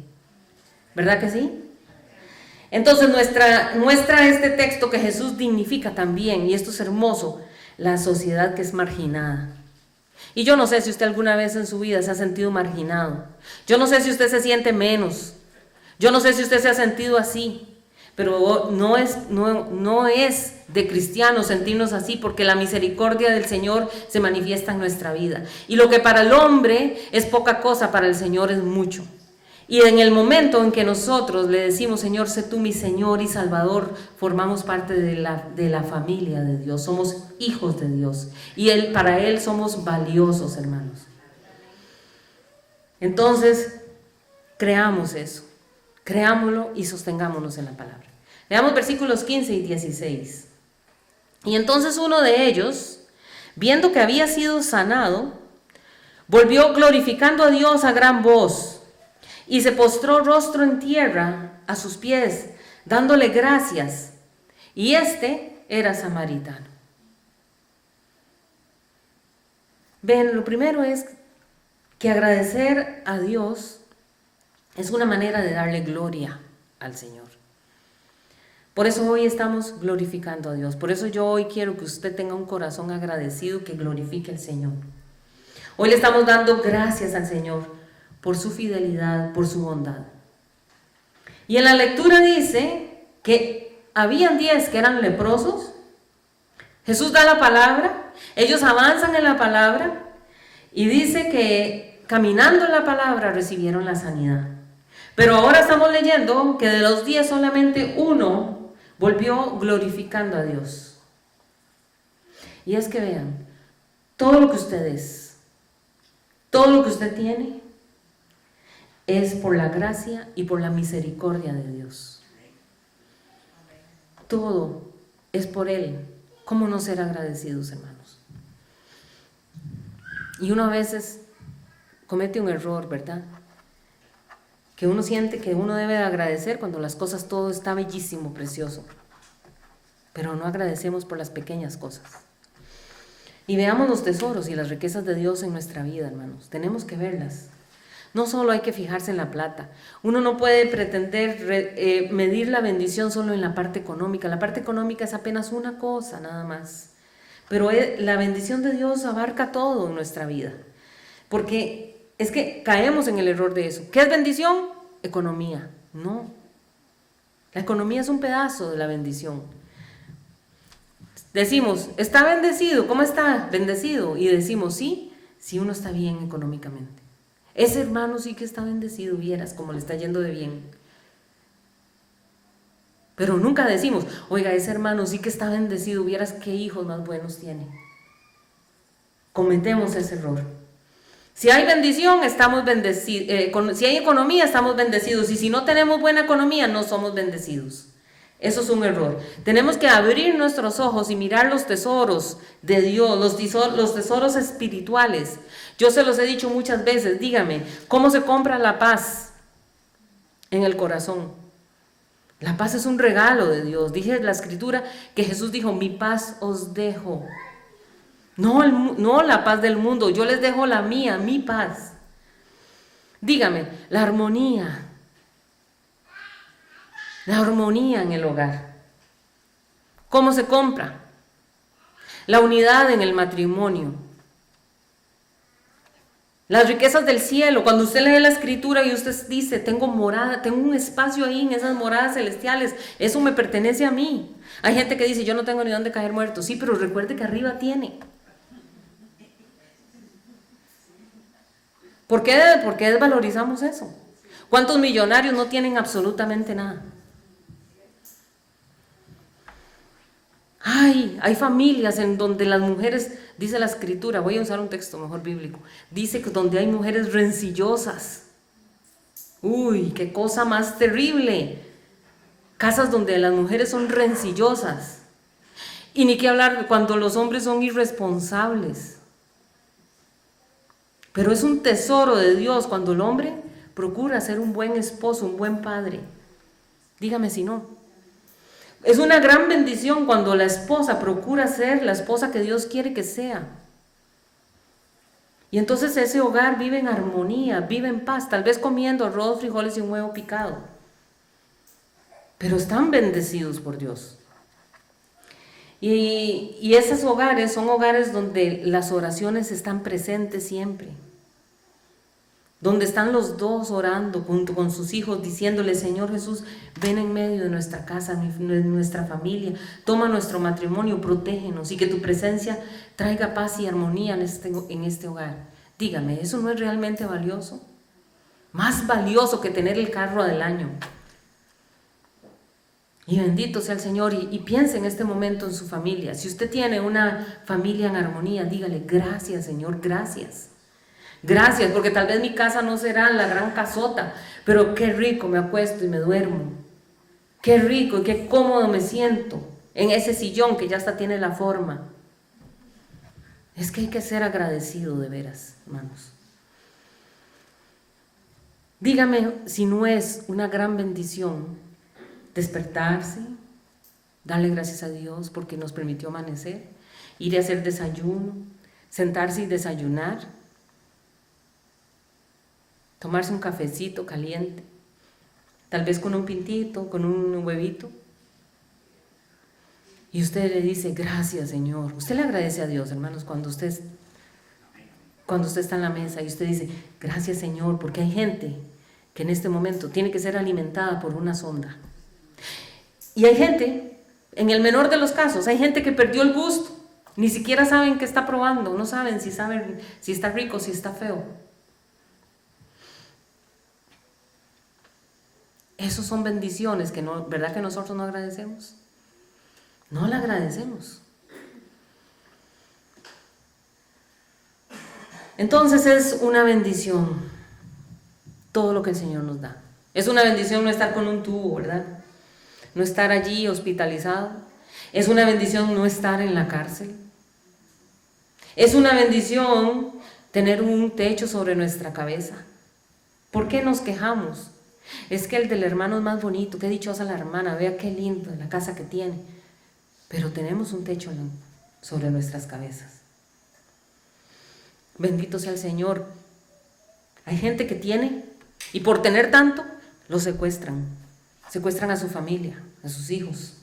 ¿Verdad que sí? Entonces muestra este texto que Jesús dignifica también, y esto es hermoso, la sociedad que es marginada. Y yo no sé si usted alguna vez en su vida se ha sentido marginado. Yo no sé si usted se siente menos. Yo no sé si usted se ha sentido así. Pero no es de cristianos sentirnos así, porque la misericordia del Señor se manifiesta en nuestra vida. Y lo que para el hombre es poca cosa, para el Señor es mucho. Y en el momento en que nosotros le decimos, Señor, sé tú mi Señor y Salvador, formamos parte de la familia de Dios, somos hijos de Dios. Y para Él somos valiosos, hermanos. Entonces, creamos eso, creámoslo y sostengámonos en la palabra. Veamos versículos 15 y 16. Y entonces uno de ellos, viendo que había sido sanado, volvió glorificando a Dios a gran voz, y se postró rostro en tierra a sus pies, dándole gracias. Y este era samaritano. Ven, lo primero es que agradecer a Dios es una manera de darle gloria al Señor. Por eso hoy estamos glorificando a Dios. Por eso yo hoy quiero que usted tenga un corazón agradecido que glorifique al Señor. Hoy le estamos dando gracias al Señor por su fidelidad, por su bondad. Y en la lectura dice que habían 10 que eran leprosos. Jesús da la palabra, ellos avanzan en la palabra y dice que caminando en la palabra recibieron la sanidad. Pero ahora estamos leyendo que de los 10 solamente uno volvió glorificando a Dios. Y es que vean, todo lo que usted es, todo lo que usted tiene, es por la gracia y por la misericordia de Dios. Todo es por Él. ¿Cómo no ser agradecidos, hermanos? Y uno a veces comete un error, ¿verdad? Que uno siente que uno debe de agradecer cuando las cosas, todo está bellísimo, precioso. Pero no agradecemos por las pequeñas cosas. Y veamos los tesoros y las riquezas de Dios en nuestra vida, hermanos. Tenemos que verlas. No solo hay que fijarse en la plata. Uno no puede pretender medir la bendición solo en la parte económica. La parte económica es apenas una cosa, nada más. Pero la bendición de Dios abarca todo en nuestra vida. Porque es que caemos en el error de eso. ¿Qué es bendición? Economía. No. La economía es un pedazo de la bendición. Decimos, ¿está bendecido? ¿Cómo está? Bendecido. Y decimos, sí, si uno está bien económicamente. Ese hermano sí que está bendecido, vieras cómo le está yendo de bien. Pero nunca decimos, oiga, ese hermano sí que está bendecido, vieras qué hijos más buenos tiene. Cometemos ese error. Si hay bendición, estamos bendecidos. Si hay economía, estamos bendecidos. Y si no tenemos buena economía, no somos bendecidos. Eso es un error. Tenemos que abrir nuestros ojos y mirar los tesoros de Dios, los tesoros espirituales. Yo se los he dicho muchas veces, dígame, ¿cómo se compra la paz en el corazón? La paz es un regalo de Dios. Dice la Escritura que Jesús dijo, mi paz os dejo. No la paz del mundo, yo les dejo la mía, mi paz. Dígame, la armonía en el hogar. ¿Cómo se compra? La unidad en el matrimonio. Las riquezas del cielo. Cuando usted lee la Escritura y usted dice, tengo morada, tengo un espacio ahí en esas moradas celestiales, eso me pertenece a mí. Hay gente que dice, yo no tengo ni dónde caer muerto. Sí, pero recuerde que arriba tiene. ¿Por qué desvalorizamos eso? ¿Cuántos millonarios no tienen absolutamente nada? Hay familias en donde las mujeres, dice la Escritura, voy a usar un texto mejor bíblico, dice que donde hay mujeres rencillosas. Uy, qué cosa más terrible. Casas donde las mujeres son rencillosas. Y ni qué hablar cuando los hombres son irresponsables. Pero es un tesoro de Dios cuando el hombre procura ser un buen esposo, un buen padre. Dígame si no. Es una gran bendición cuando la esposa procura ser la esposa que Dios quiere que sea. Y entonces ese hogar vive en armonía, vive en paz, tal vez comiendo arroz, frijoles y un huevo picado. Pero están bendecidos por Dios. Y esos hogares son hogares donde las oraciones están presentes siempre. Donde están los dos orando junto con sus hijos, diciéndole, Señor Jesús, ven en medio de nuestra casa, de nuestra familia, toma nuestro matrimonio, protégenos y que tu presencia traiga paz y armonía en este hogar. Dígame, ¿eso no es realmente valioso? Más valioso que tener el carro del año. Y bendito sea el Señor, y piense en este momento en su familia. Si usted tiene una familia en armonía, dígale, gracias Señor, gracias. Gracias, porque tal vez mi casa no será la gran casota, pero qué rico me acuesto y me duermo. Qué rico y qué cómodo me siento en ese sillón que ya hasta tiene la forma. Es que hay que ser agradecido de veras, hermanos. Dígame si no es una gran bendición despertarse, darle gracias a Dios porque nos permitió amanecer, ir a hacer desayuno, sentarse y desayunar, tomarse un cafecito caliente, tal vez con un pintito, con un huevito. Y usted le dice, gracias Señor. Usted le agradece a Dios, hermanos, cuando usted está en la mesa y usted dice, gracias Señor, porque hay gente que en este momento tiene que ser alimentada por una sonda. Y hay gente, en el menor de los casos, hay gente que perdió el gusto, ni siquiera saben qué está probando, no saben si está rico, si está feo. Esos son bendiciones que no, ¿verdad que nosotros no agradecemos? No la agradecemos. Entonces es una bendición todo lo que el Señor nos da. Es una bendición no estar con un tubo, ¿verdad? No estar allí hospitalizado. Es una bendición no estar en la cárcel. Es una bendición tener un techo sobre nuestra cabeza. ¿Por qué nos quejamos? Es que el del hermano es más bonito, qué dichosa la hermana, vea qué lindo la casa que tiene. Pero tenemos un techo sobre nuestras cabezas. Bendito sea el Señor. Hay gente que tiene, y por tener tanto, lo secuestran. Secuestran a su familia, a sus hijos.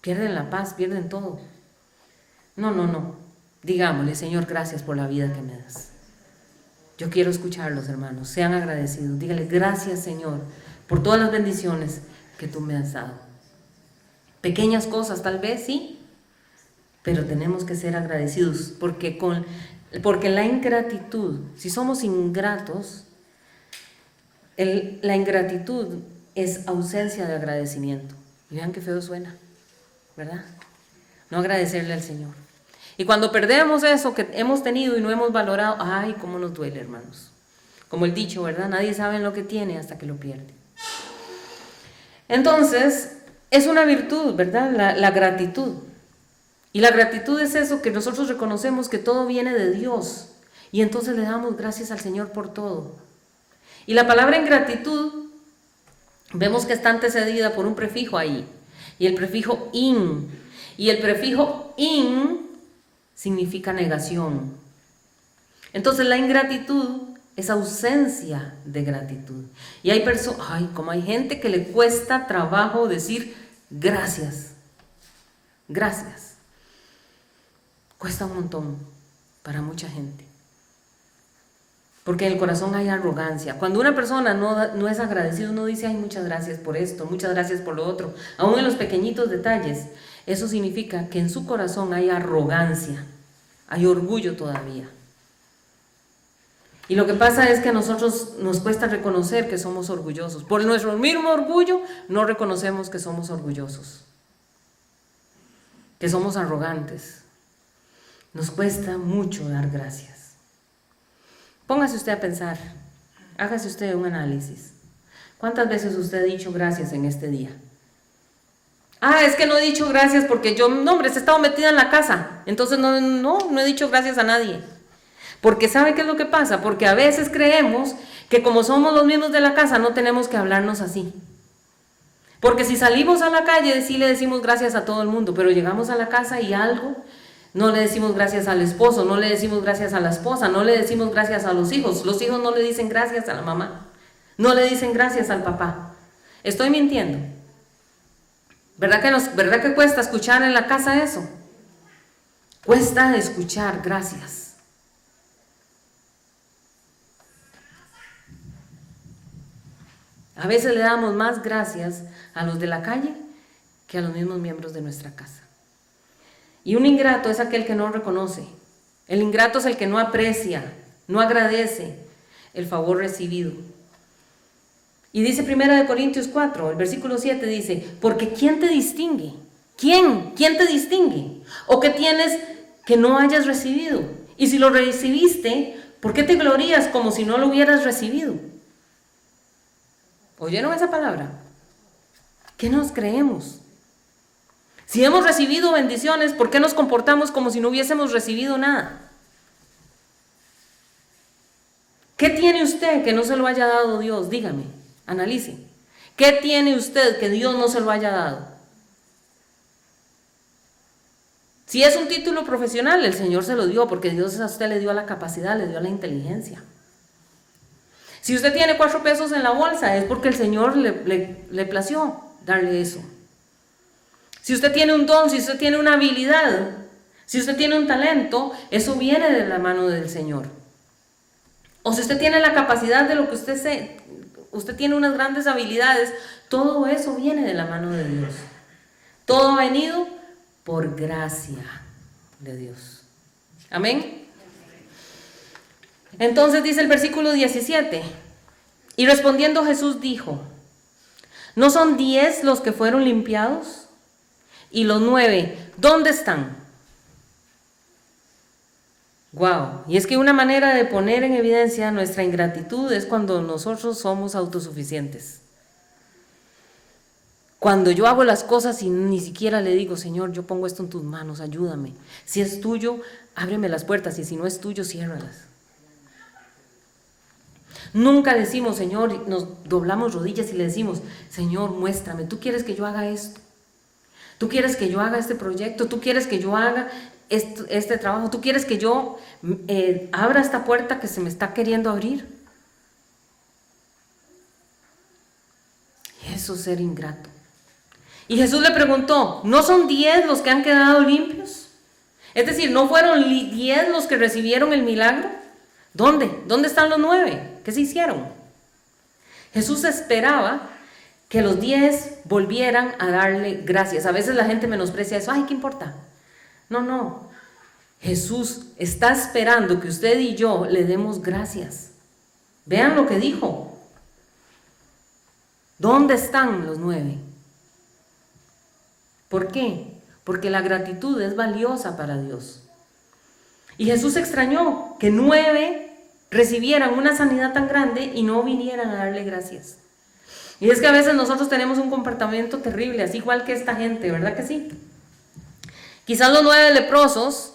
Pierden la paz, pierden todo. No. Digámosle, Señor, gracias por la vida que me das. Yo quiero escucharlos, hermanos. Sean agradecidos. Dígale, gracias, Señor, por todas las bendiciones que tú me has dado. Pequeñas cosas, tal vez, sí, pero tenemos que ser agradecidos, porque la ingratitud, si somos ingratos, la ingratitud es ausencia de agradecimiento. Y vean qué feo suena, ¿verdad? No agradecerle al Señor. Y cuando perdemos eso que hemos tenido y no hemos valorado, ay, cómo nos duele, hermanos. Como el dicho, ¿verdad? Nadie sabe lo que tiene hasta que lo pierde. Entonces, es una virtud, ¿verdad? La gratitud. Y la gratitud es eso que nosotros reconocemos que todo viene de Dios. Y entonces le damos gracias al Señor por todo. Y la palabra ingratitud, vemos que está antecedida por un prefijo ahí. Y el prefijo in. Y el prefijo in significa negación. Entonces la ingratitud es ausencia de gratitud. Y hay personas, como hay gente que le cuesta trabajo decir gracias. Gracias. Cuesta un montón para mucha gente. Porque en el corazón hay arrogancia. Cuando una persona no es agradecida, uno dice, ay, muchas gracias por esto, muchas gracias por lo otro. Aún en los pequeñitos detalles, eso significa que en su corazón hay arrogancia, hay orgullo todavía. Y lo que pasa es que a nosotros nos cuesta reconocer que somos orgullosos. Por nuestro mismo orgullo, no reconocemos que somos orgullosos, que somos arrogantes. Nos cuesta mucho dar gracias. Póngase usted a pensar, hágase usted un análisis. ¿Cuántas veces usted ha dicho gracias en este día? Es que no he dicho gracias porque yo, he estado metida en la casa, entonces no he dicho gracias a nadie. Porque ¿sabe qué es lo que pasa? Porque a veces creemos que como somos los mismos de la casa no tenemos que hablarnos así. Porque si salimos a la calle sí le decimos gracias a todo el mundo, pero llegamos a la casa y algo, no le decimos gracias al esposo, no le decimos gracias a la esposa, no le decimos gracias a los hijos no le dicen gracias a la mamá, no le dicen gracias al papá. ¿Estoy mintiendo? ¿Verdad que cuesta escuchar en la casa eso? Cuesta escuchar gracias. A veces le damos más gracias a los de la calle que a los mismos miembros de nuestra casa. Y un ingrato es aquel que no reconoce. El ingrato es el que no aprecia, no agradece el favor recibido. Y dice 1 Corintios 4, el versículo 7 dice, porque ¿quién te distingue? ¿Quién te distingue? ¿O qué tienes que no hayas recibido? Y si lo recibiste, ¿por qué te glorías como si no lo hubieras recibido? ¿Oyeron esa palabra? ¿Qué nos creemos? Si hemos recibido bendiciones, ¿por qué nos comportamos como si no hubiésemos recibido nada? ¿Qué tiene usted que no se lo haya dado Dios? Dígame, analice. ¿Qué tiene usted que Dios no se lo haya dado? Si es un título profesional, el Señor se lo dio porque Dios a usted le dio la capacidad, le dio la inteligencia. Si usted tiene 4 pesos en la bolsa, es porque el Señor le plació darle eso. Si usted tiene un don, si usted tiene una habilidad, si usted tiene un talento, eso viene de la mano del Señor. O si usted tiene la capacidad de lo que usted tiene unas grandes habilidades, todo eso viene de la mano de Dios. Todo ha venido por gracia de Dios. Amén. Entonces dice el versículo 17, y respondiendo Jesús dijo, ¿no son 10 los que fueron limpiados? ¿Y los 9, dónde están? Wow, y es que una manera de poner en evidencia nuestra ingratitud es cuando nosotros somos autosuficientes. Cuando yo hago las cosas y ni siquiera le digo, Señor, yo pongo esto en tus manos, ayúdame. Si es tuyo, ábreme las puertas, y si no es tuyo, ciérralas. Nunca decimos, Señor, nos doblamos rodillas y le decimos, Señor, muéstrame, ¿tú quieres que yo haga esto? ¿Tú quieres que yo haga este proyecto? ¿Tú quieres que yo haga este trabajo? ¿Tú quieres que yo abra esta puerta que se me está queriendo abrir? Y eso es ser ingrato. Y Jesús le preguntó, ¿no son 10 los que han quedado limpios? Es decir, ¿no fueron 10 los que recibieron el milagro? ¿Dónde? ¿Dónde están los 9? ¿Qué se hicieron? Jesús esperaba que los 10 volvieran a darle gracias. A veces la gente menosprecia eso. Ay, ¿qué importa? No. Jesús está esperando que usted y yo le demos gracias. Vean lo que dijo. ¿Dónde están los 9? ¿Por qué? Porque la gratitud es valiosa para Dios. Y Jesús extrañó que 9 recibieran una sanidad tan grande y no vinieran a darle gracias. Y es que a veces nosotros tenemos un comportamiento terrible, así igual que esta gente, ¿verdad que sí? Quizás los 9 leprosos,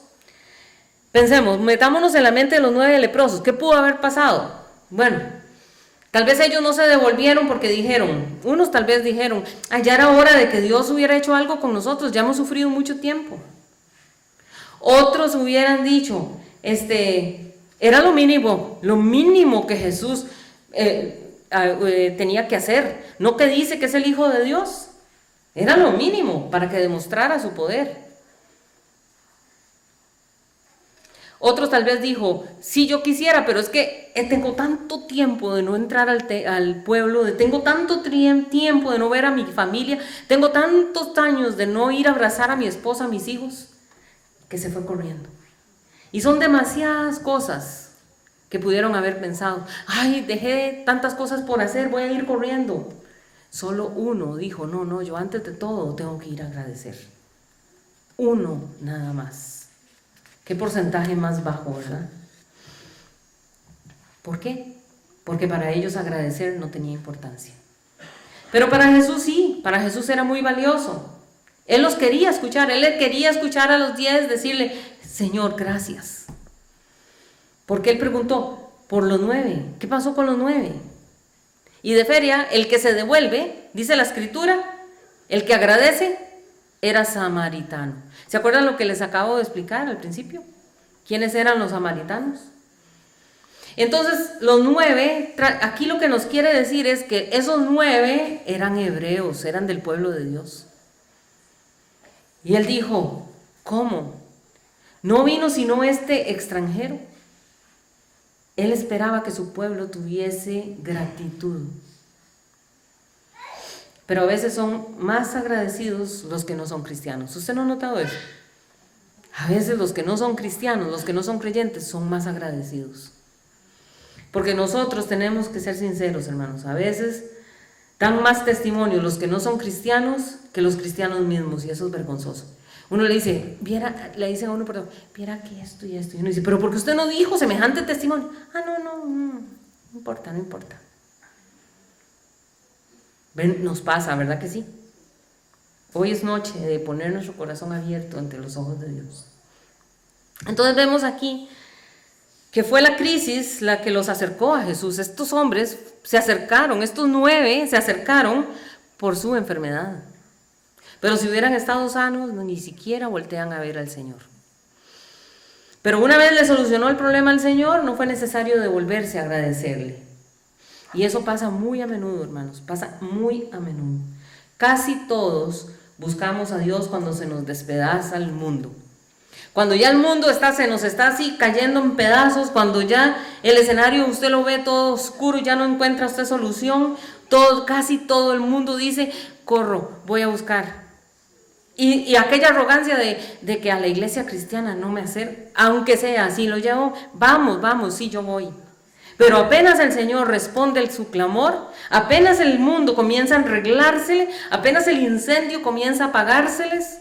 pensemos, metámonos en la mente de los 9 leprosos, ¿qué pudo haber pasado? Bueno, tal vez ellos no se devolvieron porque dijeron, unos tal vez dijeron, ya era hora de que Dios hubiera hecho algo con nosotros, ya hemos sufrido mucho tiempo. Otros hubieran dicho, era lo mínimo que Jesús tenía que hacer, no que dice que es el Hijo de Dios, era lo mínimo para que demostrara su poder. Otros tal vez dijo, sí, yo quisiera, pero es que tengo tanto tiempo de no entrar al pueblo, tengo tanto tiempo de no ver a mi familia, tengo tantos años de no ir a abrazar a mi esposa, a mis hijos, que se fue corriendo. Y son demasiadas cosas que pudieron haber pensado, ay, dejé tantas cosas por hacer, voy a ir corriendo. Solo uno dijo, no, yo antes de todo tengo que ir a agradecer. Uno nada más. ¿Qué porcentaje más bajo, verdad? ¿Por qué? Porque para ellos agradecer no tenía importancia. Pero para Jesús sí, para Jesús era muy valioso. Él los quería escuchar, él le quería escuchar a los 10 decirle, Señor, gracias. Porque él preguntó, por los 9, ¿qué pasó con los 9? Y de feria, el que se devuelve, dice la escritura, el que agradece, era samaritano. ¿Se acuerdan lo que les acabo de explicar al principio? ¿Quiénes eran los samaritanos? Entonces, los 9, aquí lo que nos quiere decir es que esos 9 eran hebreos, eran del pueblo de Dios. Y él dijo, ¿cómo? ¿No vino sino este extranjero? Él esperaba que su pueblo tuviese gratitud. Pero a veces son más agradecidos los que no son cristianos. ¿Usted no ha notado eso? A veces los que no son cristianos, los que no son creyentes, son más agradecidos. Porque nosotros tenemos que ser sinceros, hermanos. A veces dan más testimonio los que no son cristianos que los cristianos mismos, y eso es vergonzoso. Uno le dice, le dicen a uno, perdón, viera que esto y esto. Y uno dice, pero ¿por qué usted no dijo semejante testimonio? No importa. Nos pasa, ¿verdad que sí? Hoy es noche de poner nuestro corazón abierto ante los ojos de Dios. Entonces vemos aquí que fue la crisis la que los acercó a Jesús. Estos hombres se acercaron, estos 9 se acercaron por su enfermedad. Pero si hubieran estado sanos, ni siquiera voltean a ver al Señor. Pero una vez le solucionó el problema al Señor, no fue necesario devolverse a agradecerle. Y eso pasa muy a menudo, hermanos, pasa muy a menudo. Casi todos buscamos a Dios cuando se nos despedaza el mundo. Cuando ya el mundo se nos está así cayendo en pedazos, cuando ya el escenario usted lo ve todo oscuro y ya no encuentra usted solución, casi todo el mundo dice, corro, voy a buscar. Y aquella arrogancia de que a la iglesia cristiana no me acerco, aunque sea así, lo llevo, vamos, sí, yo voy. Pero apenas el Señor responde su clamor, apenas el mundo comienza a arreglársele, apenas el incendio comienza a apagárseles,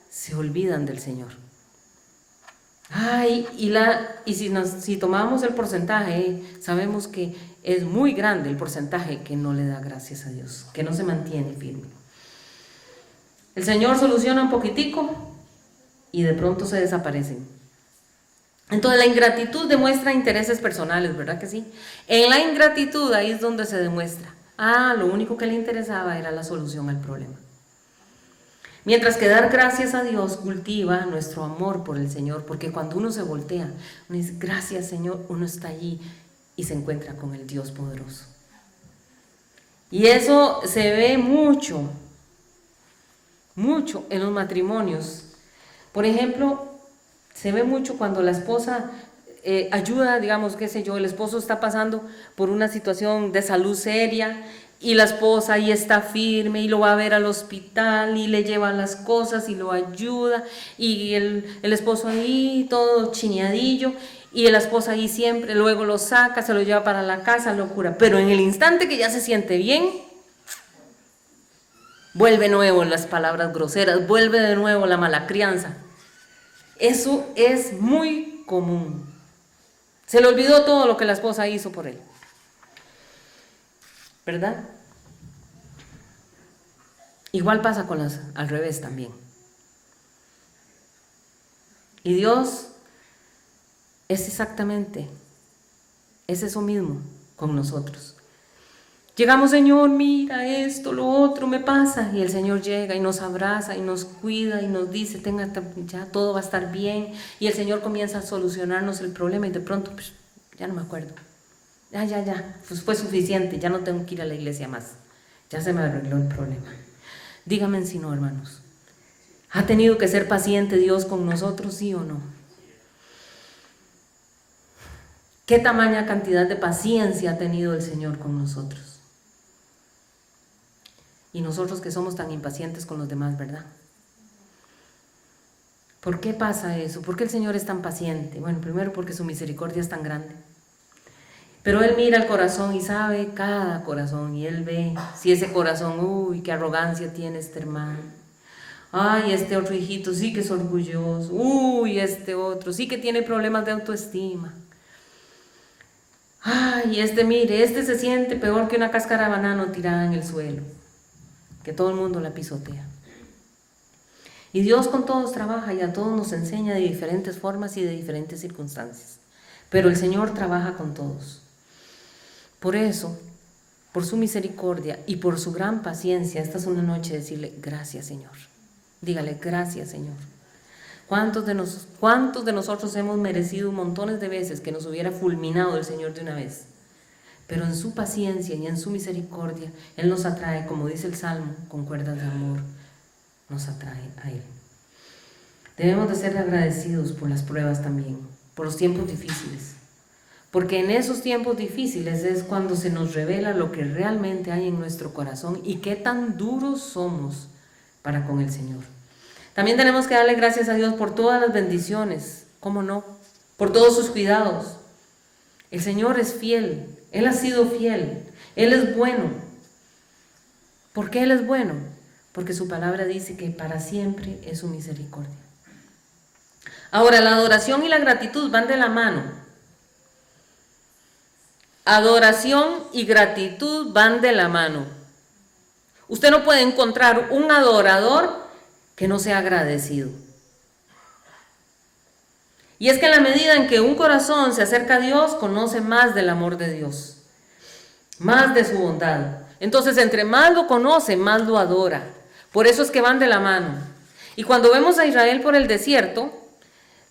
se olvidan del Señor. Ay, y si tomamos el porcentaje, sabemos que es muy grande el porcentaje que no le da gracias a Dios, que no se mantiene firme. El Señor soluciona un poquitico y de pronto se desaparecen. Entonces la ingratitud demuestra intereses personales, ¿verdad que sí? En la ingratitud ahí es donde se demuestra. Lo único que le interesaba era la solución al problema. Mientras que dar gracias a Dios cultiva nuestro amor por el Señor, porque cuando uno se voltea, uno dice, gracias Señor, uno está allí y se encuentra con el Dios poderoso. Y eso se ve mucho en los matrimonios. Por ejemplo, se ve mucho cuando la esposa ayuda, digamos, qué sé yo, el esposo está pasando por una situación de salud seria y la esposa ahí está firme y lo va a ver al hospital y le lleva las cosas y lo ayuda y el esposo ahí todo chineadillo y la esposa ahí siempre, luego lo saca, se lo lleva para la casa, lo cura, pero en el instante que ya se siente bien, vuelve de nuevo las palabras groseras, vuelve de nuevo la mala crianza. Eso es muy común. Se le olvidó todo lo que la esposa hizo por él, ¿verdad? Igual pasa con las al revés también. Y Dios es eso mismo con nosotros. Llegamos, Señor, mira esto, lo otro me pasa, y el Señor llega y nos abraza y nos cuida y nos dice, ya todo va a estar bien, y el Señor comienza a solucionarnos el problema y de pronto, pues, ya no me acuerdo, ya, pues fue suficiente, ya no tengo que ir a la iglesia más, ya se me arregló el problema. Díganme si no, hermanos, ¿ha tenido que ser paciente Dios con nosotros, sí o no? ¿Qué tamaña cantidad de paciencia ha tenido el Señor con nosotros? Y nosotros que somos tan impacientes con los demás, ¿verdad? ¿Por qué pasa eso? ¿Por qué el Señor es tan paciente? Bueno, primero porque su misericordia es tan grande. Pero Él mira el corazón y sabe cada corazón. Y Él ve si ese corazón, uy, qué arrogancia tiene este hermano. Ay, este otro hijito sí que es orgulloso. Uy, este otro sí que tiene problemas de autoestima. Ay, mire, este se siente peor que una cáscara de banano tirada en el suelo, que todo el mundo la pisotea. Y Dios con todos trabaja y a todos nos enseña de diferentes formas y de diferentes circunstancias. Pero el Señor trabaja con todos. Por eso, por su misericordia y por su gran paciencia, esta es una noche de decirle gracias, Señor. Dígale gracias, Señor. ¿Cuántos de nosotros hemos merecido montones de veces que nos hubiera fulminado el Señor de una vez? Pero en su paciencia y en su misericordia, Él nos atrae, como dice el Salmo, con cuerdas de amor, nos atrae a Él. Debemos de ser agradecidos por las pruebas también, por los tiempos difíciles. Porque en esos tiempos difíciles es cuando se nos revela lo que realmente hay en nuestro corazón y qué tan duros somos para con el Señor. También tenemos que darle gracias a Dios por todas las bendiciones, ¿cómo no? Por todos sus cuidados. El Señor es fiel, Él ha sido fiel, Él es bueno. ¿Por qué Él es bueno? Porque su palabra dice que para siempre es su misericordia. Ahora, la adoración y la gratitud van de la mano. Adoración y gratitud van de la mano. Usted no puede encontrar un adorador que no sea agradecido. Y es que en la medida en que un corazón se acerca a Dios, conoce más del amor de Dios, más de su bondad. Entonces, entre más lo conoce, más lo adora. Por eso es que van de la mano. Y cuando vemos a Israel por el desierto,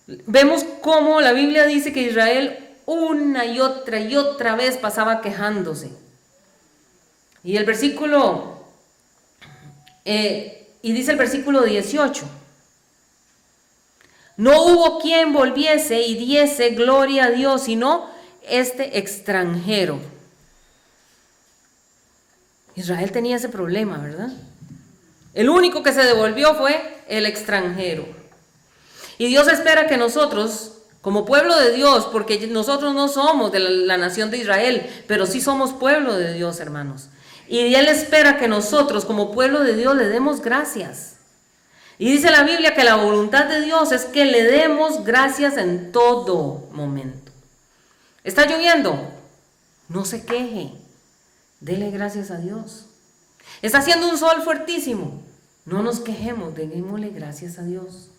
vemos cómo la Biblia dice que Israel una y otra vez pasaba quejándose. Y el versículo, dice el versículo 18, no hubo quien volviese y diese gloria a Dios, sino este extranjero. Israel tenía ese problema, ¿verdad? El único que se devolvió fue el extranjero. Y Dios espera que nosotros, como pueblo de Dios, porque nosotros no somos de la nación de Israel, pero sí somos pueblo de Dios, hermanos. Y Él espera que nosotros, como pueblo de Dios, le demos gracias. Y dice la Biblia que la voluntad de Dios es que le demos gracias en todo momento. ¿Está lloviendo? No se queje. Dele gracias a Dios. Está haciendo un sol fuertísimo. No nos quejemos, démosle gracias a Dios.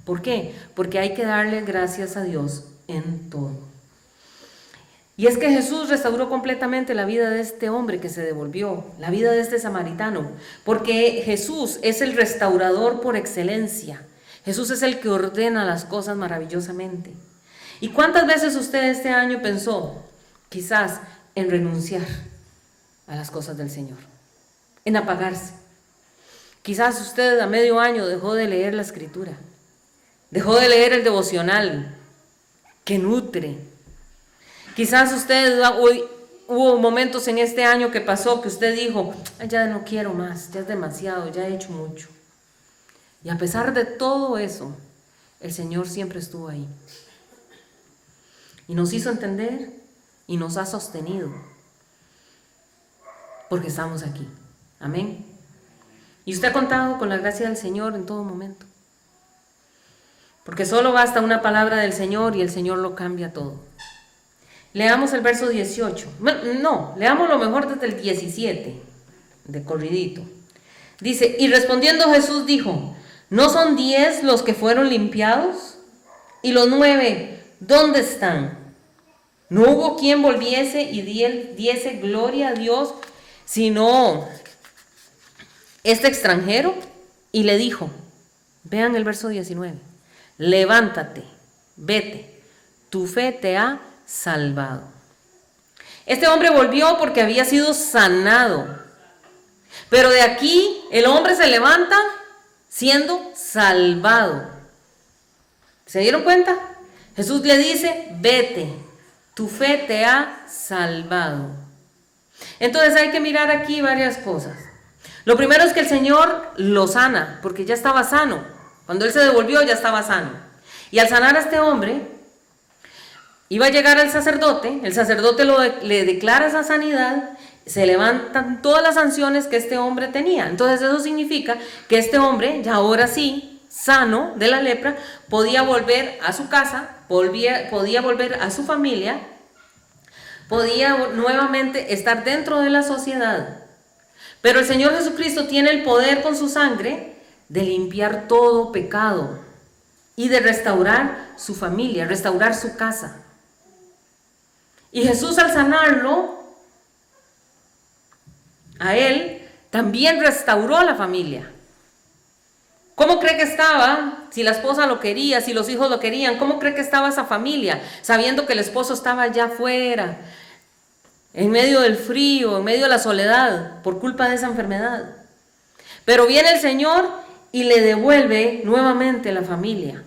¿Por qué? Porque hay que darle gracias a Dios en todo. Y es que Jesús restauró completamente la vida de este hombre que se devolvió, la vida de este samaritano, porque Jesús es el restaurador por excelencia. Jesús es el que ordena las cosas maravillosamente. ¿Y cuántas veces usted este año pensó, quizás, en renunciar a las cosas del Señor, en apagarse? Quizás usted a medio año dejó de leer la Escritura, dejó de leer el devocional que nutre. Quizás usted hubo momentos en este año que pasó que usted dijo, ya no quiero más, ya es demasiado, ya he hecho mucho. Y a pesar de todo eso, el Señor siempre estuvo ahí. Y nos hizo entender y nos ha sostenido. Porque estamos aquí. Amén. Y usted ha contado con la gracia del Señor en todo momento. Porque solo basta una palabra del Señor y el Señor lo cambia todo. Leamos el verso 18. No, leamos lo mejor desde el 17, de corridito. Dice, y respondiendo Jesús dijo, ¿no son 10 los que fueron limpiados? ¿Y los 9, dónde están? No hubo quien volviese y diese gloria a Dios, sino este extranjero. Y le dijo, vean el verso 19, levántate, vete, tu fe te ha salvado. Este hombre volvió porque había sido sanado, pero de aquí el hombre se levanta siendo salvado. ¿Se dieron cuenta? Jesús le dice, vete, tu fe te ha salvado. Entonces hay que mirar aquí varias cosas. Lo primero es que el Señor lo sana, porque ya estaba sano. Cuando él se devolvió ya estaba sano. Y al sanar a este hombre, iba a llegar al sacerdote, el sacerdote le declara esa sanidad, se levantan todas las sanciones que este hombre tenía. Entonces eso significa que este hombre, ya ahora sí, sano de la lepra, podía volver a su casa, podía volver a su familia, podía nuevamente estar dentro de la sociedad. Pero el Señor Jesucristo tiene el poder con su sangre de limpiar todo pecado y de restaurar su familia, restaurar su casa. Y Jesús al sanarlo, a él también restauró a la familia. ¿Cómo cree que estaba? Si la esposa lo quería, si los hijos lo querían, ¿cómo cree que estaba esa familia? Sabiendo que el esposo estaba allá afuera, en medio del frío, en medio de la soledad, por culpa de esa enfermedad. Pero viene el Señor y le devuelve nuevamente la familia,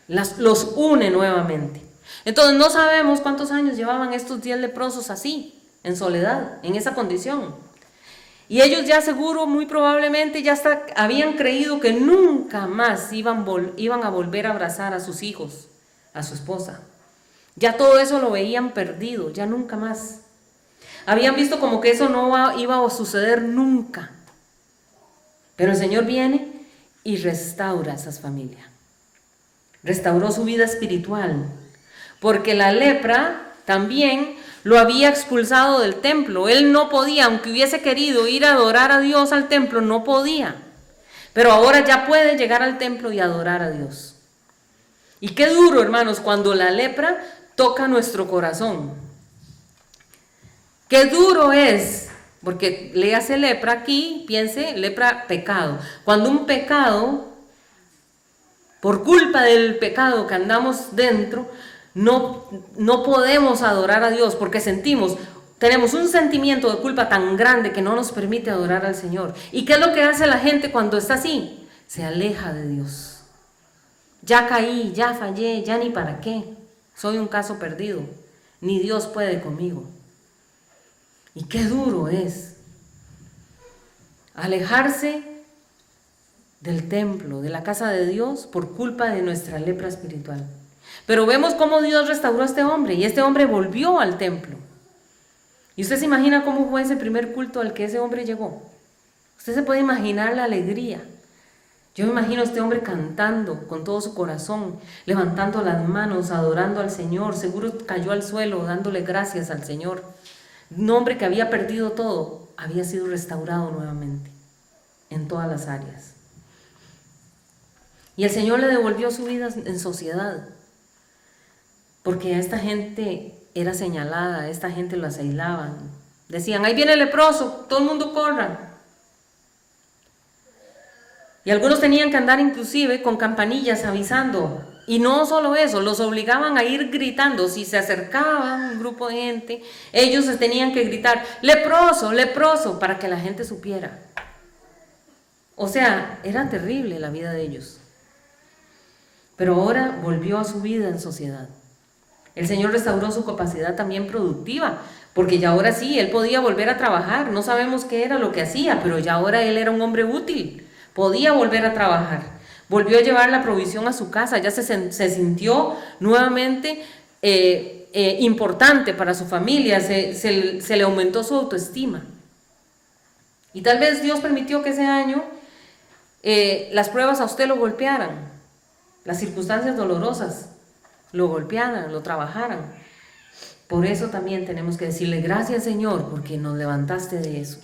los une nuevamente. Entonces no sabemos cuántos años llevaban estos 10 leprosos así, en soledad, en esa condición. Y ellos ya seguro, muy probablemente, ya hasta habían creído que nunca más iban a volver a abrazar a sus hijos, a su esposa. Ya todo eso lo veían perdido, ya nunca más. Habían visto como que eso no iba a suceder nunca. Pero el Señor viene y restaura a esas familias. Restauró su vida espiritual. Porque la lepra también lo había expulsado del templo. Él no podía, aunque hubiese querido ir a adorar a Dios al templo, no podía. Pero ahora ya puede llegar al templo y adorar a Dios. Y qué duro, hermanos, cuando la lepra toca nuestro corazón. Qué duro es, porque le hace lepra aquí, piense, lepra, pecado. Cuando un pecado, por culpa del pecado que andamos dentro, no podemos adorar a Dios porque tenemos un sentimiento de culpa tan grande que no nos permite adorar al Señor. ¿Y qué es lo que hace la gente cuando está así? Se aleja de Dios. Ya caí, ya fallé, ya ni para qué. Soy un caso perdido. Ni Dios puede conmigo. Y qué duro es alejarse del templo, de la casa de Dios, por culpa de nuestra lepra espiritual. Pero vemos cómo Dios restauró a este hombre y este hombre volvió al templo. ¿Y usted se imagina cómo fue ese primer culto al que ese hombre llegó? Usted se puede imaginar la alegría, Yo me imagino a este hombre cantando con todo su corazón, levantando las manos, adorando al Señor. Seguro cayó al suelo dándole gracias al Señor. Un hombre que había perdido todo, había sido restaurado nuevamente en todas las áreas. Y el Señor le devolvió su vida en sociedad, porque a esta gente era señalada, a esta gente las aislaban. Decían, ahí viene el leproso, todo el mundo corra. Y algunos tenían que andar inclusive con campanillas avisando. Y no solo eso, los obligaban a ir gritando. Si se acercaba un grupo de gente, ellos tenían que gritar, leproso, leproso, para que la gente supiera. O sea, era terrible la vida de ellos. Pero ahora volvió a su vida en sociedad. El Señor restauró su capacidad también productiva, porque ya ahora sí, él podía volver a trabajar. No sabemos qué era lo que hacía, pero ya ahora él era un hombre útil. Podía volver a trabajar, volvió a llevar la provisión a su casa, ya se sintió nuevamente importante para su familia, se le aumentó su autoestima. Y tal vez Dios permitió que ese año las pruebas a usted lo golpearan, las circunstancias dolorosas lo golpearan, lo trabajaran. Por eso también tenemos que decirle gracias, Señor, porque nos levantaste de eso.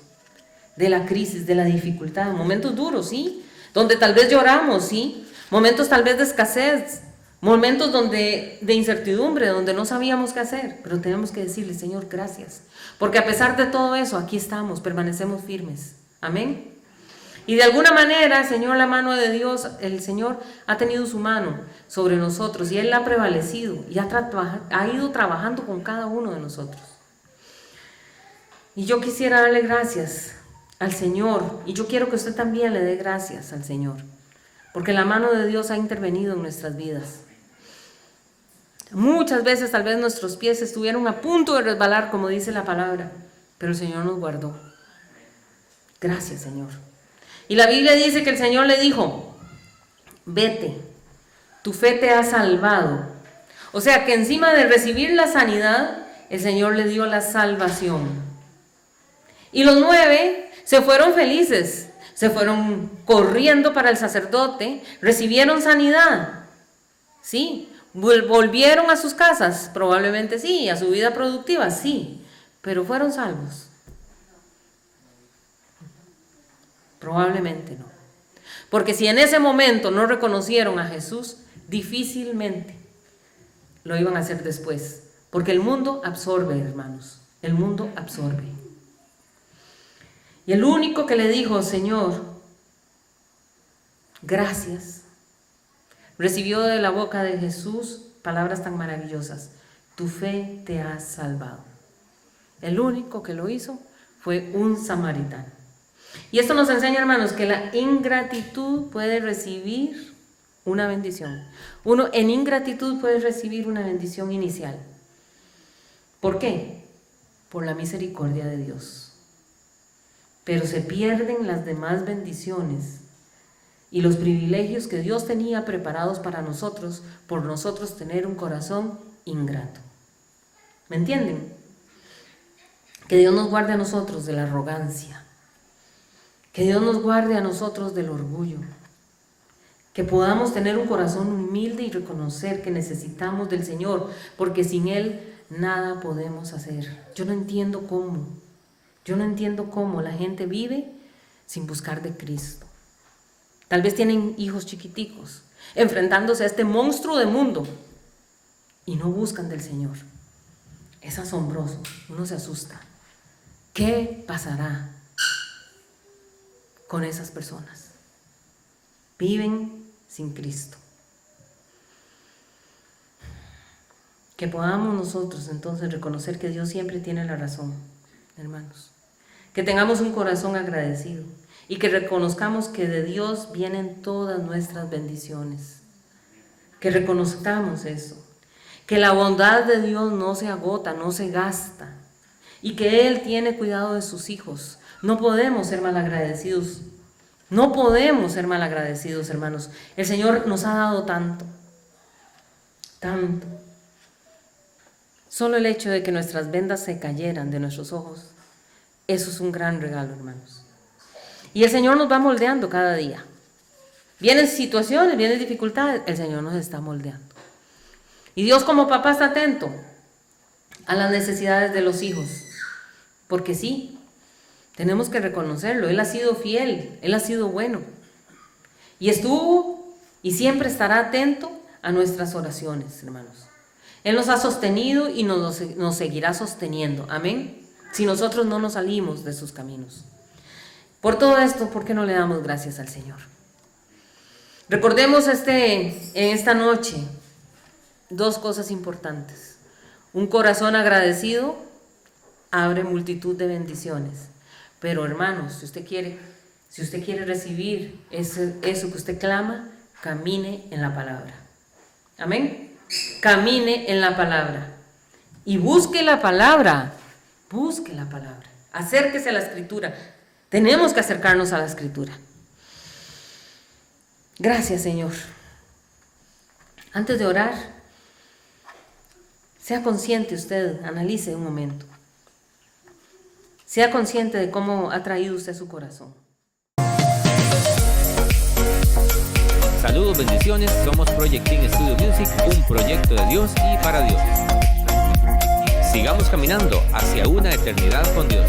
De la crisis, de la dificultad, momentos duros, ¿sí? Donde tal vez lloramos, ¿sí? Momentos tal vez de escasez, momentos de incertidumbre, donde no sabíamos qué hacer, pero tenemos que decirle, Señor, gracias, porque a pesar de todo eso, aquí estamos, permanecemos firmes, amén. Y de alguna manera, Señor, la mano de Dios, el Señor ha tenido su mano sobre nosotros y Él ha prevalecido y ha ido trabajando con cada uno de nosotros. Y yo quisiera darle gracias al Señor, y yo quiero que usted también le dé gracias al Señor, porque la mano de Dios ha intervenido en nuestras vidas. Muchas veces tal vez nuestros pies estuvieron a punto de resbalar, como dice la palabra, pero el Señor nos guardó. Gracias, Señor. Y la Biblia dice que el Señor le dijo, vete, tu fe te ha salvado. O sea que encima de recibir la sanidad, el Señor le dio la salvación. Y los 9 se fueron felices, se fueron corriendo para el sacerdote, recibieron sanidad, ¿sí? Volvieron a sus casas, probablemente sí, a su vida productiva, sí, pero fueron salvos. Probablemente no. Porque si en ese momento no reconocieron a Jesús, difícilmente lo iban a hacer después. Porque el mundo absorbe, hermanos, el mundo absorbe. Y el único que le dijo, Señor, gracias, recibió de la boca de Jesús palabras tan maravillosas, tu fe te ha salvado. El único que lo hizo fue un samaritano. Y esto nos enseña, hermanos, que la ingratitud puede recibir una bendición. Uno en ingratitud puede recibir una bendición inicial. ¿Por qué? Por la misericordia de Dios. Pero se pierden las demás bendiciones y los privilegios que Dios tenía preparados para nosotros por nosotros tener un corazón ingrato. ¿Me entienden? Que Dios nos guarde a nosotros de la arrogancia, que Dios nos guarde a nosotros del orgullo, que podamos tener un corazón humilde y reconocer que necesitamos del Señor, porque sin Él nada podemos hacer. Yo no entiendo cómo la gente vive sin buscar de Cristo. Tal vez tienen hijos chiquiticos, enfrentándose a este monstruo de mundo y no buscan del Señor. Es asombroso, uno se asusta. ¿Qué pasará con esas personas? Viven sin Cristo. Que podamos nosotros entonces reconocer que Dios siempre tiene la razón, hermanos. Que tengamos un corazón agradecido y que reconozcamos que de Dios vienen todas nuestras bendiciones. Que reconozcamos eso. Que la bondad de Dios no se agota, no se gasta. Y que Él tiene cuidado de sus hijos. No podemos ser malagradecidos. No podemos ser malagradecidos, hermanos. El Señor nos ha dado tanto. Tanto. Solo el hecho de que nuestras vendas se cayeran de nuestros ojos, eso es un gran regalo, hermanos. Y el Señor nos va moldeando cada día. Vienen situaciones, vienen dificultades, el Señor nos está moldeando. Y Dios como papá está atento a las necesidades de los hijos, porque sí, tenemos que reconocerlo, Él ha sido fiel, Él ha sido bueno. Y estuvo y siempre estará atento a nuestras oraciones, hermanos. Él nos ha sostenido y nos seguirá sosteniendo, amén, si nosotros no nos salimos de sus caminos. Por todo esto, ¿por qué no le damos gracias al Señor? Recordemos en esta noche dos cosas importantes. Un corazón agradecido abre multitud de bendiciones. Pero hermanos, si usted quiere recibir eso que usted clama, camine en la palabra. Amén. Camine en la palabra. Y busque la palabra. Busque la palabra. Acérquese a la Escritura. Tenemos que acercarnos a la Escritura. Gracias, Señor. Antes de orar, sea consciente usted, analice un momento. Sea consciente de cómo ha traído usted su corazón. Saludos, bendiciones. Somos Project King Studio Music, un proyecto de Dios y para Dios. Sigamos caminando hacia una eternidad con Dios.